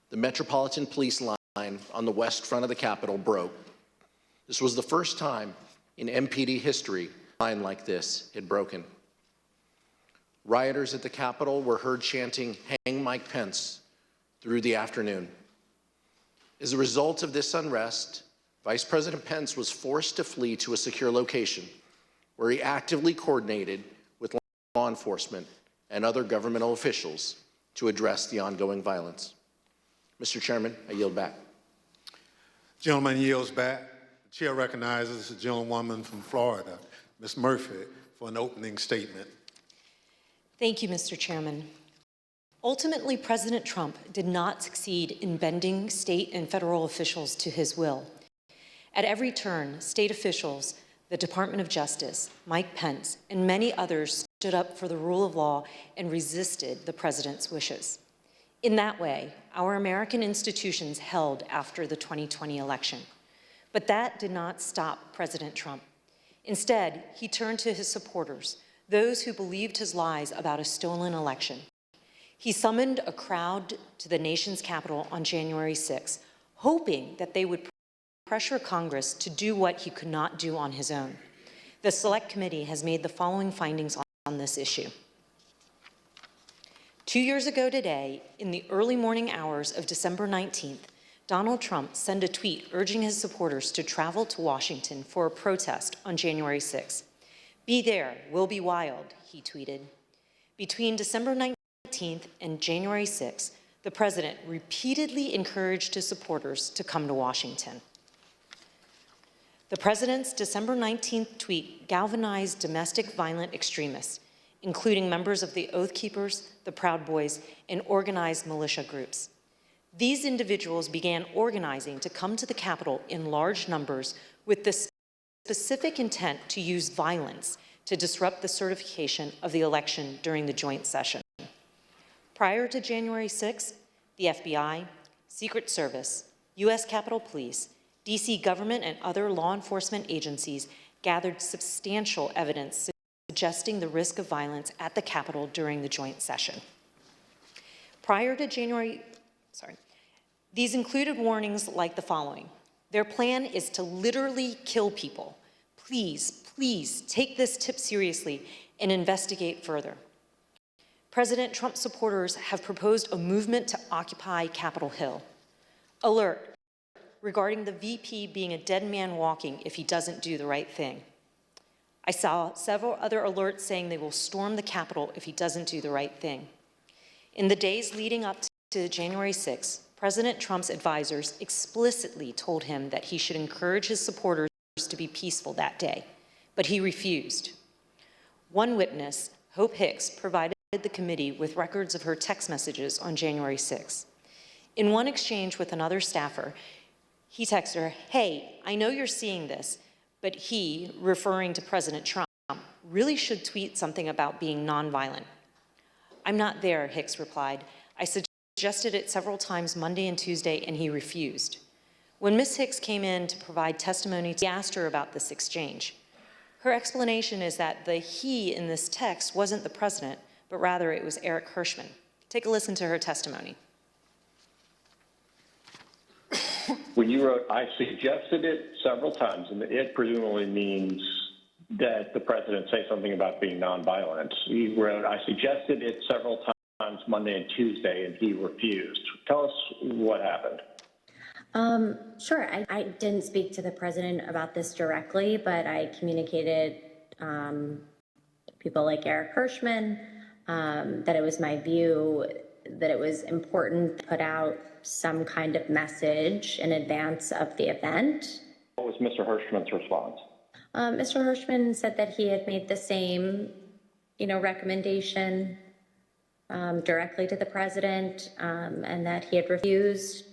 the Metropolitan Police line on the west front of the Capitol broke. This was the first time in MPD history a line like this had broken. Rioters at the Capitol were heard chanting, "Hang Mike Pence," through the afternoon. As a result of this unrest, Vice President Pence was forced to flee to a secure location where he actively coordinated with law enforcement and other governmental officials to address the ongoing violence. Mr. Chairman, I yield back. Gentleman yields back. The chair recognizes the gentlewoman from Florida, Ms. Murphy, for an opening statement. Thank you, Mr. Chairman. Ultimately, President Trump did not succeed in bending state and federal officials to his will. At every turn, state officials, the Department of Justice, Mike Pence, and many others stood up for the rule of law and resisted the president's wishes. In that way, our American institutions held after the 2020 election. But that did not stop President Trump. Instead, he turned to his supporters, those who believed his lies about a stolen election. He summoned a crowd to the nation's capital on January 6, hoping that they would pressure Congress to do what he could not do on his own. The Select Committee has made the following findings on this issue. 2 years ago today, in the early morning hours of December 19th, Donald Trump sent a tweet urging his supporters to travel to Washington for a protest on January 6th. "Be there, we'll be wild," he tweeted. Between December 19th and January 6th, the president repeatedly encouraged his supporters to come to Washington. The president's December 19th tweet galvanized domestic violent extremists, including members of the Oath Keepers, the Proud Boys, and organized militia groups. These individuals began organizing to come to the Capitol in large numbers with the specific intent to use violence to disrupt the certification of the election during the joint session. Prior to January 6th, the FBI, Secret Service, U.S. Capitol Police, D.C. government, and other law enforcement agencies gathered substantial evidence suggesting the risk of violence at the Capitol during the joint session. Prior to these included warnings like the following. Their plan is to literally kill people. Please take this tip seriously and investigate further. President Trump supporters have proposed a movement to occupy Capitol Hill. Alert regarding the VP being a dead man walking if he doesn't do the right thing. I saw several other alerts saying they will storm the Capitol if he doesn't do the right thing. In the days leading up to January 6th, President Trump's advisors explicitly told him that he should encourage his supporters to be peaceful that day, but he refused. One witness, Hope Hicks, provided the committee with records of her text messages on January 6. In one exchange with another staffer, he texted her, "Hey, I know you're seeing this, but he," referring to President Trump, "really should tweet something about being nonviolent." "I'm not there," Hicks replied. "I suggested it several times Monday and Tuesday, and he refused." When Ms. Hicks came in to provide testimony, he asked her about this exchange. Her explanation is that the he in this text wasn't the president, but rather it was Eric Hirschman. Take a listen to her testimony. When you wrote, "I suggested it several times," and it presumably means that the president say something about being nonviolent. You wrote, "I suggested it several times Monday and Tuesday, and he refused." Tell us what happened. Sure. I didn't speak to the president about this directly, but I communicated people like Eric Hirschman that it was my view that it was important to put out some kind of message in advance of the event. What was Mr. Hirschman's response? Mr. Hirschman said that he had made the same, recommendation directly to the president, and that he had refused.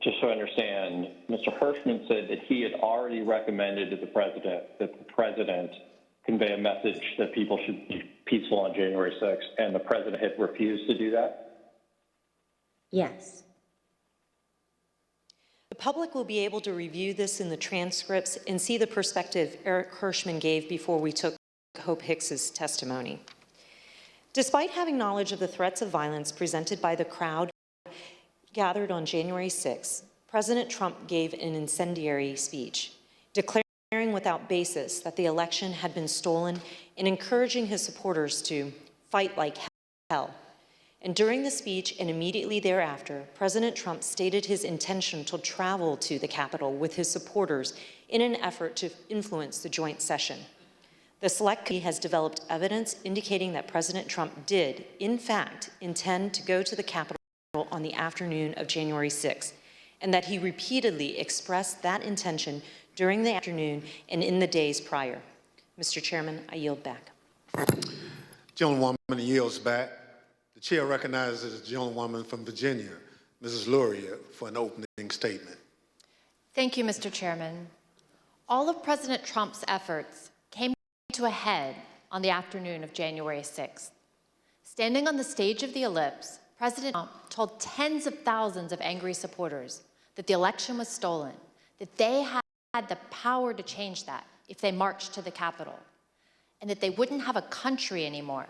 Just so I understand, Mr. Hirschman said that he had already recommended to the president that the president convey a message that people should be peaceful on January 6th, and the president had refused to do that? Yes. The public will be able to review this in the transcripts and see the perspective Eric Hirschman gave before we took Hope Hicks's testimony. Despite having knowledge of the threats of violence presented by the crowd gathered on January 6, President Trump gave an incendiary speech, declaring without basis that the election had been stolen and encouraging his supporters to fight like hell. And during the speech and immediately thereafter, President Trump stated his intention to travel to the Capitol with his supporters in an effort to influence the joint session. The Select Committee has developed evidence indicating that President Trump did, in fact, intend to go to the Capitol on the afternoon of January 6th, and that he repeatedly expressed that intention during the afternoon and in the days prior. Mr. Chairman, I yield back. Gentlewoman yields back. The chair recognizes the gentlewoman from Virginia, Mrs. Luria, for an opening statement. Thank you, Mr. Chairman. All of President Trump's efforts came to a head on the afternoon of January 6th. Standing on the stage of the Ellipse, President Trump told tens of thousands of angry supporters that the election was stolen, that they had the power to change that if they marched to the Capitol, and that they wouldn't have a country anymore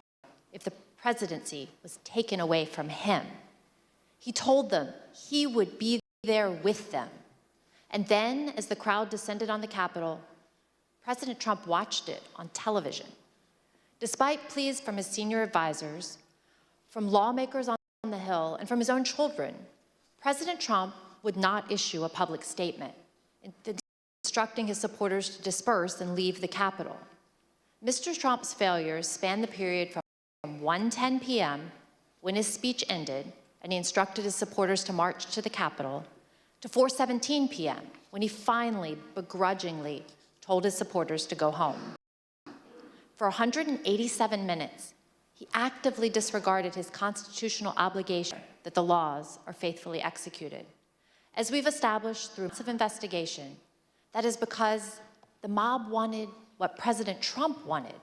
if the presidency was taken away from him. He told them he would be there with them. And then, as the crowd descended on the Capitol, President Trump watched it on television. Despite pleas from his senior advisors, from lawmakers on the Hill, and from his own children, President Trump would not issue a public statement, instructing his supporters to disperse and leave the Capitol. Mr. Trump's failures spanned the period from 1:10 p.m., when his speech ended, and he instructed his supporters to march to the Capitol, to 4:17 p.m., when he finally, begrudgingly, told his supporters to go home. For 187 minutes, he actively disregarded his constitutional obligation that the laws are faithfully executed. As we've established through months of investigation, that is because the mob wanted what President Trump wanted,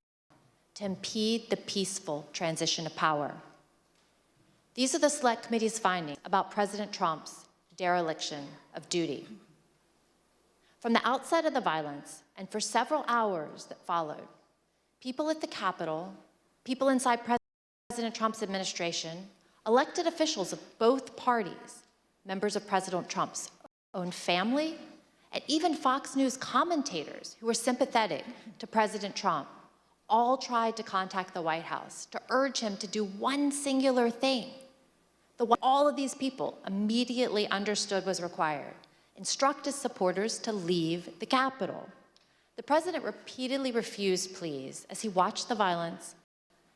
to impede the peaceful transition of power. These are the Select Committee's findings about President Trump's dereliction of duty. From the outset of the violence, and for several hours that followed, people at the Capitol, people inside President Trump's administration, elected officials of both parties, members of President Trump's own family, and even Fox News commentators who were sympathetic to President Trump, all tried to contact the White House to urge him to do one singular thing, the one all of these people immediately understood was required: instruct his supporters to leave the Capitol. The president repeatedly refused pleas as he watched the violence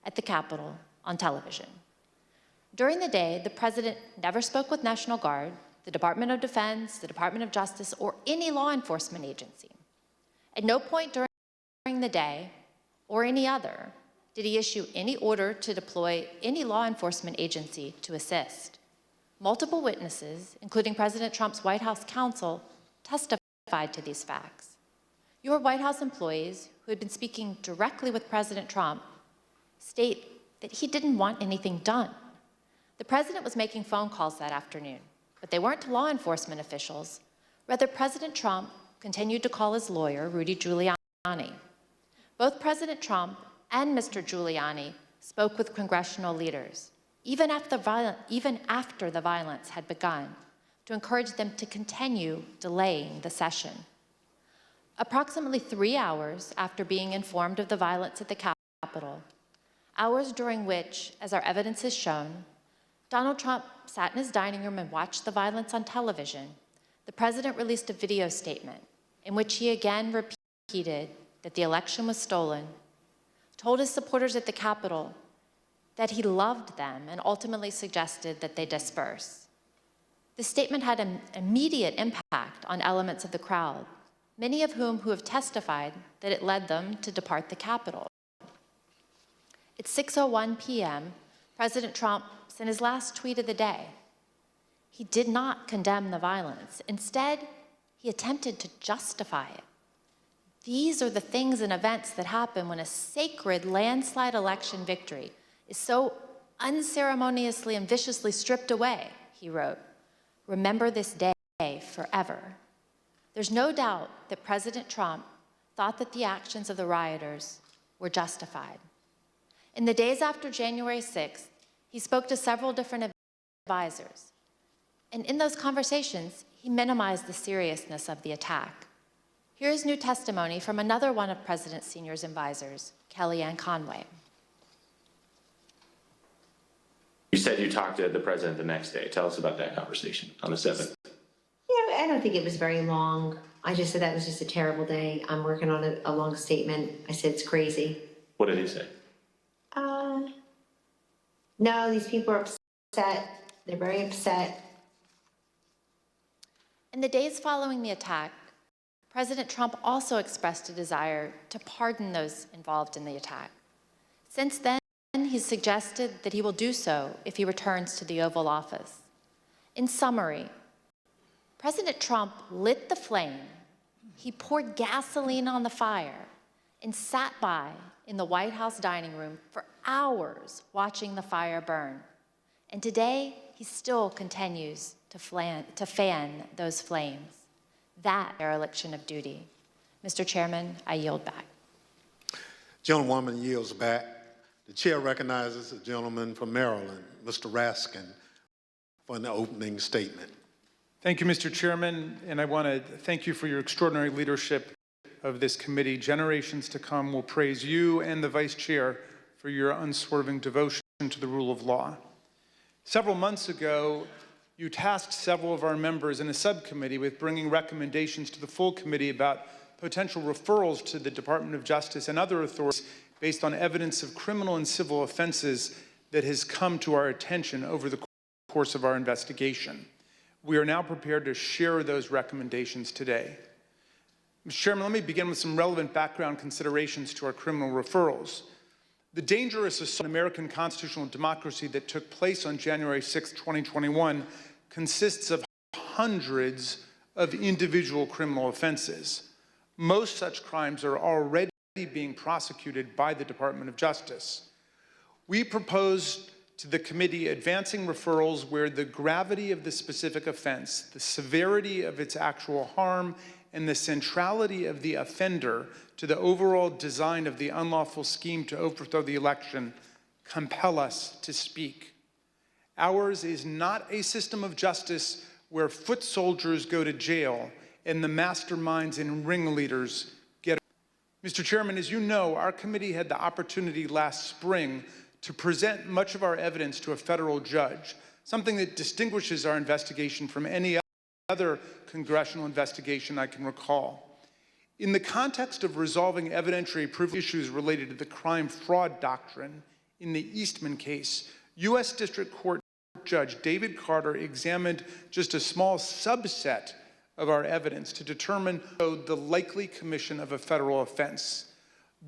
at the Capitol on television. During the day, the president never spoke with National Guard, the Department of Defense, the Department of Justice, or any law enforcement agency. At no point during the day, or any other, did he issue any order to deploy any law enforcement agency to assist. Multiple witnesses, including President Trump's White House counsel, testified to these facts. Your White House employees, who had been speaking directly with President Trump, state that he didn't want anything done. The president was making phone calls that afternoon, but they weren't to law enforcement officials. Rather, President Trump continued to call his lawyer, Rudy Giuliani. Both President Trump and Mr. Giuliani spoke with congressional leaders, even after the violence had begun, to encourage them to continue delaying the session. Approximately 3 hours after being informed of the violence at the Capitol, hours during which, as our evidence has shown, Donald Trump sat in his dining room and watched the violence on television, the president released a video statement in which he again repeated that the election was stolen, told his supporters at the Capitol that he loved them, and ultimately suggested that they disperse. This statement had an immediate impact on elements of the crowd, many of whom have testified that it led them to depart the Capitol. At 6:01 p.m., President Trump sent his last tweet of the day. He did not condemn the violence. Instead, he attempted to justify it. These are the things and events that happen when a sacred landslide election victory is so unceremoniously and viciously stripped away, he wrote. Remember this day forever. There's no doubt that President Trump thought that the actions of the rioters were justified. In the days after January 6th, he spoke to several different advisors. And in those conversations, he minimized the seriousness of the attack. Here's new testimony from another one of President Senior's advisors, Kellyanne Conway. You said you talked to the president the next day. Tell us about that conversation on the 7th. Yeah, I don't think it was very long. I just said that was just a terrible day. I'm working on a long statement. I said it's crazy. What did he say? No, these people are upset. They're very upset. In the days following the attack, President Trump also expressed a desire to pardon those involved in the attack. Since then, he's suggested that he will do so if he returns to the Oval Office. In summary, President Trump lit the flame, he poured gasoline on the fire, and sat by in the White House dining room for hours watching the fire burn. And today, he still continues to fan those flames. That dereliction of duty. Mr. Chairman, I yield back. Gentlewoman yields back. The chair recognizes the gentleman from Maryland, Mr. Raskin, for an opening statement. Thank you, Mr. Chairman, and I want to thank you for your extraordinary leadership of this committee. Generations to come will praise you and the Vice Chair for your unswerving devotion to the rule of law. Several months ago, you tasked several of our members in a subcommittee with bringing recommendations to the full committee about potential referrals to the Department of Justice and other authorities based on evidence of criminal and civil offenses that has come to our attention over the course of our investigation. We are now prepared to share those recommendations today. Mr. Chairman, let me begin with some relevant background considerations to our criminal referrals. The dangerous assault on American constitutional democracy that took place on January 6, 2021 consists of hundreds of individual criminal offenses. Most such crimes are already being prosecuted by the Department of Justice. We proposed to the committee advancing referrals where the gravity of the specific offense, the severity of its actual harm, and the centrality of the offender to the overall design of the unlawful scheme to overthrow the election compel us to speak. Ours is not a system of justice where foot soldiers go to jail and the masterminds and ringleaders get. Mr. Chairman, as you know, our committee had the opportunity last spring to present much of our evidence to a federal judge, something that distinguishes our investigation from any other congressional investigation I can recall. In the context of resolving evidentiary proof issues related to the crime fraud doctrine in the Eastman case, U.S. District Court Judge David Carter examined just a small subset of our evidence to determine the likely commission of a federal offense.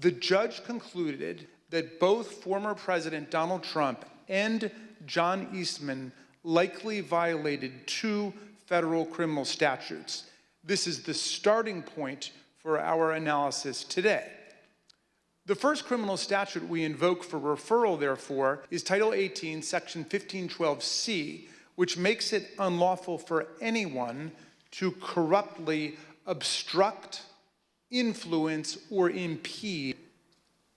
The judge concluded that both former President Donald Trump and John Eastman likely violated 2 federal criminal statutes. This is the starting point for our analysis today. The first criminal statute we invoke for referral, therefore, is Title 18, Section 1512C, which makes it unlawful for anyone to corruptly obstruct, influence, or impede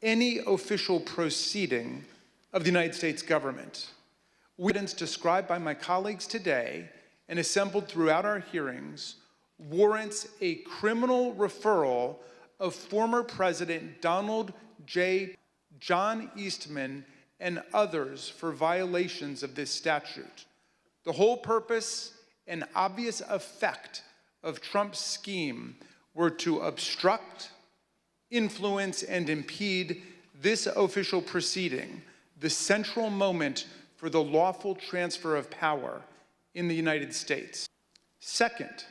any official proceeding of the United States government. Evidence described by my colleagues today and assembled throughout our hearings warrants a criminal referral of former President Donald J. John Eastman and others for violations of this statute. The whole purpose and obvious effect of Trump's scheme were to obstruct, influence, and impede this official proceeding, the central moment for the lawful transfer of power in the United States. Second,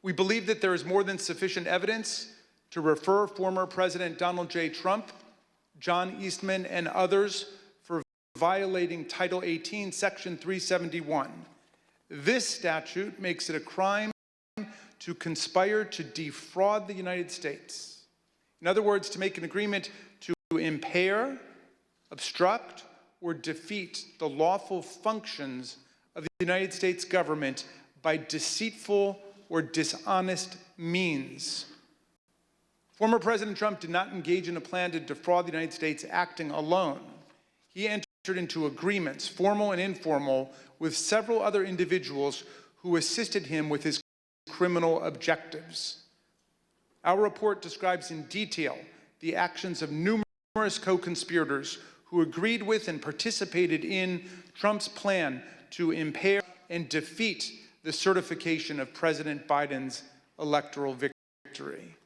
we believe that there is more than sufficient evidence to refer former President Donald J. Trump, John Eastman, and others for violating Title 18, Section 371. This statute makes it a crime to conspire to defraud the United States. In other words, to make an agreement to impair, obstruct, or defeat the lawful functions of the United States government by deceitful or dishonest means. Former President Trump did not engage in a plan to defraud the United States acting alone. He entered into agreements, formal and informal, with several other individuals who assisted him with his criminal objectives. Our report describes in detail the actions of numerous co-conspirators who agreed with and participated in Trump's plan to impair and defeat the certification of President Biden's electoral victory.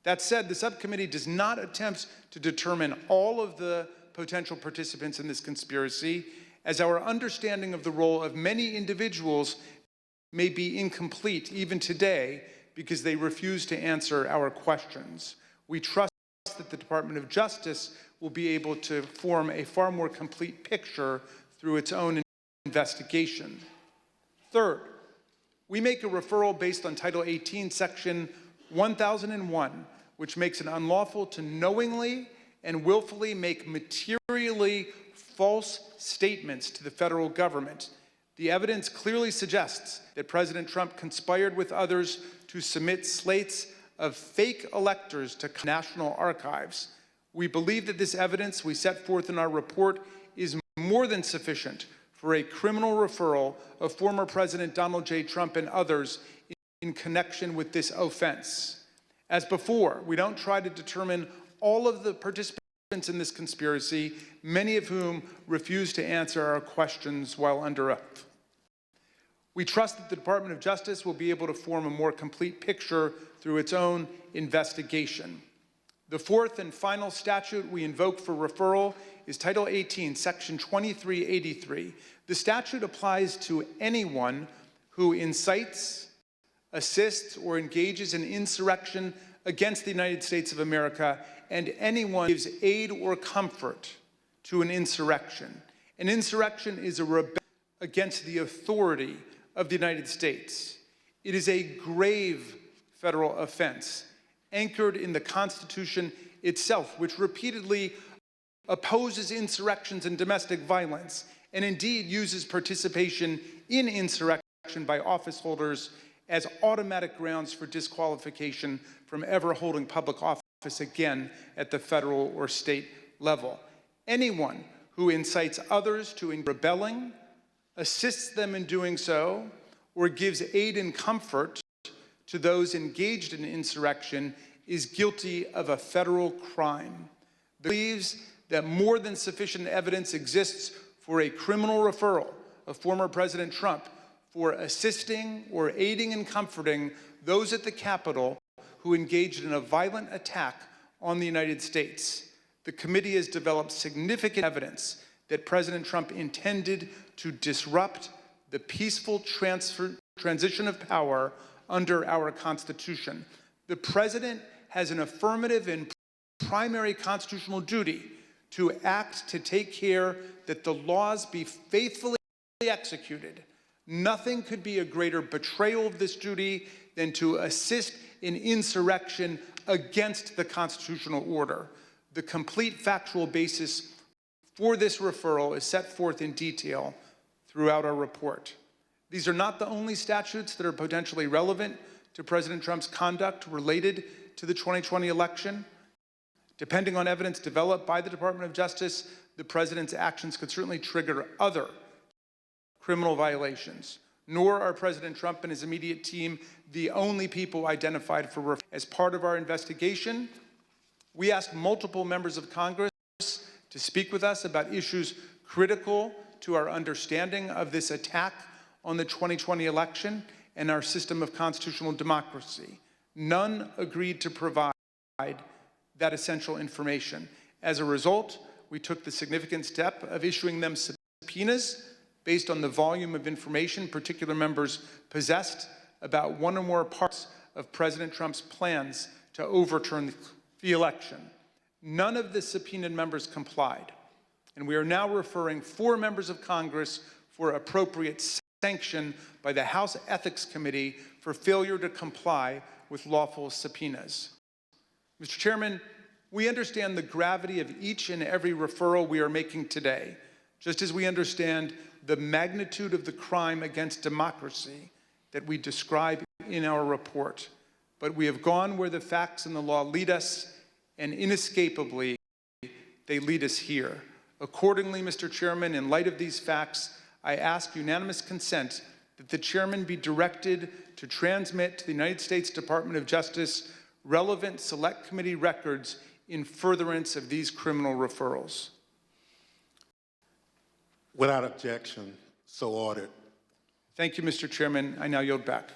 That said, the subcommittee does not attempt to determine all of the potential participants in this conspiracy, as our understanding of the role of many individuals may be incomplete even today because they refuse to answer our questions. We trust that the Department of Justice will be able to form a far more complete picture through its own investigation. Third, we make a referral based on Title 18, Section 1001, which makes it unlawful to knowingly and willfully make materially false statements to the federal government. The evidence clearly suggests that President Trump conspired with others to submit slates of fake electors to national archives. We believe that this evidence we set forth in our report is more than sufficient for a criminal referral of former President Donald J. Trump and others in connection with this offense. As before, we don't try to determine all of the participants in this conspiracy, many of whom refuse to answer our questions while under oath. We trust that the Department of Justice will be able to form a more complete picture through its own investigation. The fourth and final statute we invoke for referral is Title 18, Section 2383. The statute applies to anyone who incites, assists, or engages in insurrection against the United States of America, and anyone who gives aid or comfort to an insurrection. An insurrection is a rebellion against the authority of the United States. It is a grave federal offense anchored in the Constitution itself, which repeatedly opposes insurrections and domestic violence, and indeed uses participation in insurrection by office holders as automatic grounds for disqualification from ever holding public office again at the federal or state level. Anyone who incites others to rebelling, assists them in doing so, or gives aid and comfort to those engaged in insurrection is guilty of a federal crime. Believes that more than sufficient evidence exists for a criminal referral of former President Trump for assisting or aiding and comforting those at the Capitol who engaged in a violent attack on the United States. The committee has developed significant evidence that President Trump intended to disrupt the peaceful transition of power under our Constitution. The President has an affirmative and primary constitutional duty to act to take care that the laws be faithfully executed. Nothing could be a greater betrayal of this duty than to assist in insurrection against the constitutional order. The complete factual basis for this referral is set forth in detail throughout our report. These are not the only statutes that are potentially relevant to President Trump's conduct related to the 2020 election. Depending on evidence developed by the Department of Justice, the president's actions could certainly trigger other criminal violations. Nor are President Trump and his immediate team the only people identified for referral. As part of our investigation, we asked multiple members of Congress to speak with us about issues critical to our understanding of this attack on the 2020 election and our system of constitutional democracy. None agreed to provide that essential information. As a result, we took the significant step of issuing them subpoenas based on the volume of information particular members possessed about one or more parts of President Trump's plans to overturn the election. None of the subpoenaed members complied, and we are now referring 4 members of Congress for appropriate sanction by the House Ethics Committee for failure to comply with lawful subpoenas. Mr. Chairman, we understand the gravity of each and every referral we are making today, just as we understand the magnitude of the crime against democracy that we describe in our report. But we have gone where the facts and the law lead us, and inescapably, they lead us here. Accordingly, Mr. Chairman, in light of these facts, I ask unanimous consent that the chairman be directed to transmit to the United States Department of Justice relevant Select Committee records in furtherance of these criminal referrals. Without objection, so ordered. Thank you, Mr. Chairman. I now yield back.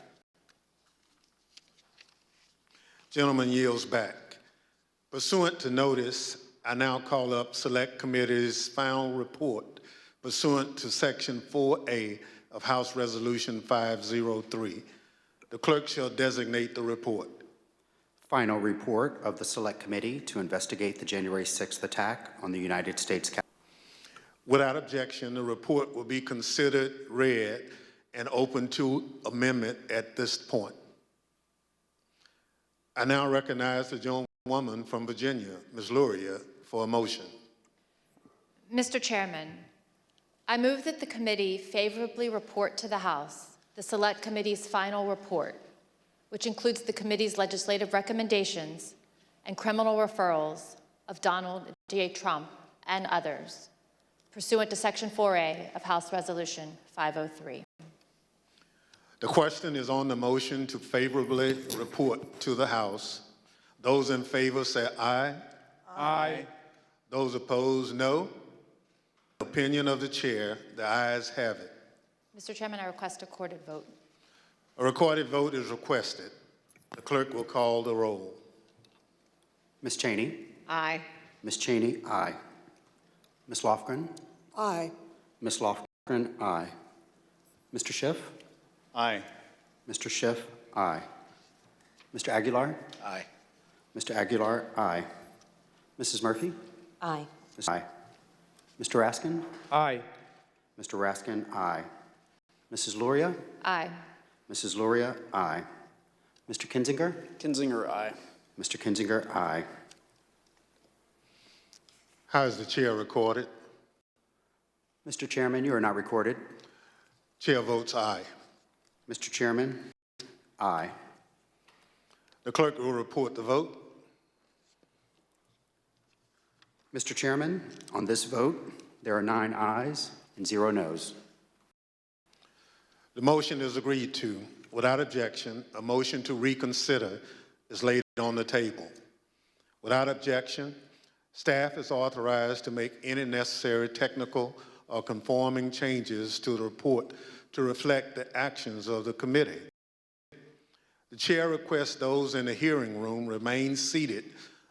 Gentleman yields back. Pursuant to notice, I now call up Select Committee's final report pursuant to Section 4A of House Resolution 503. The clerk shall designate the report. Final report of the Select Committee to investigate the January 6th attack on the United States Capitol. Without objection, the report will be considered read and open to amendment at this point. I now recognize the gentlewoman from Virginia, Ms. Luria, for a motion. Mr. Chairman, I move that the committee favorably report to the House the Select Committee's final report, which includes the committee's legislative recommendations and criminal referrals of Donald J. Trump and others, pursuant to Section 4A of House Resolution 503. The question is on the motion to favorably report to the House. Those in favor say aye. Aye. Those opposed, no. Opinion of the chair, the ayes have it. Mr. Chairman, I request a recorded vote. A recorded vote is requested. The clerk will call the roll. Ms. Cheney? Aye. Ms. Cheney, aye. Ms. Lofgren? Aye. Ms. Lofgren, aye. Mr. Schiff? Aye. Mr. Schiff, aye. Mr. Aguilar? Aye. Mr. Aguilar, aye. Mrs. Murphy? Aye. Aye. Mr. Raskin? Aye. Mr. Raskin, aye. Mrs. Luria? Aye. Mrs. Luria, aye. Mr. Kinzinger? Kinzinger, aye. Mr. Kinzinger, aye. How is the chair recorded? Mr. Chairman, you are not recorded. Chair votes aye. Mr. Chairman, aye. The clerk will report the vote. Mr. Chairman, on this vote, there are 9 ayes and 0 noes. The motion is agreed to. Without objection, a motion to reconsider is laid on the table. Without objection, staff is authorized to make any necessary technical or conforming changes to the report to reflect the actions of the committee. The chair requests those in the hearing room remain seated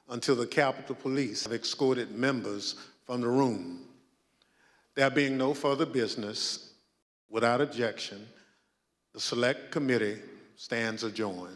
until the Capitol Police have escorted members from the room. There being no further business, without objection, the Select Committee stands adjourned.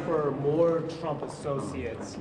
For more Trump associates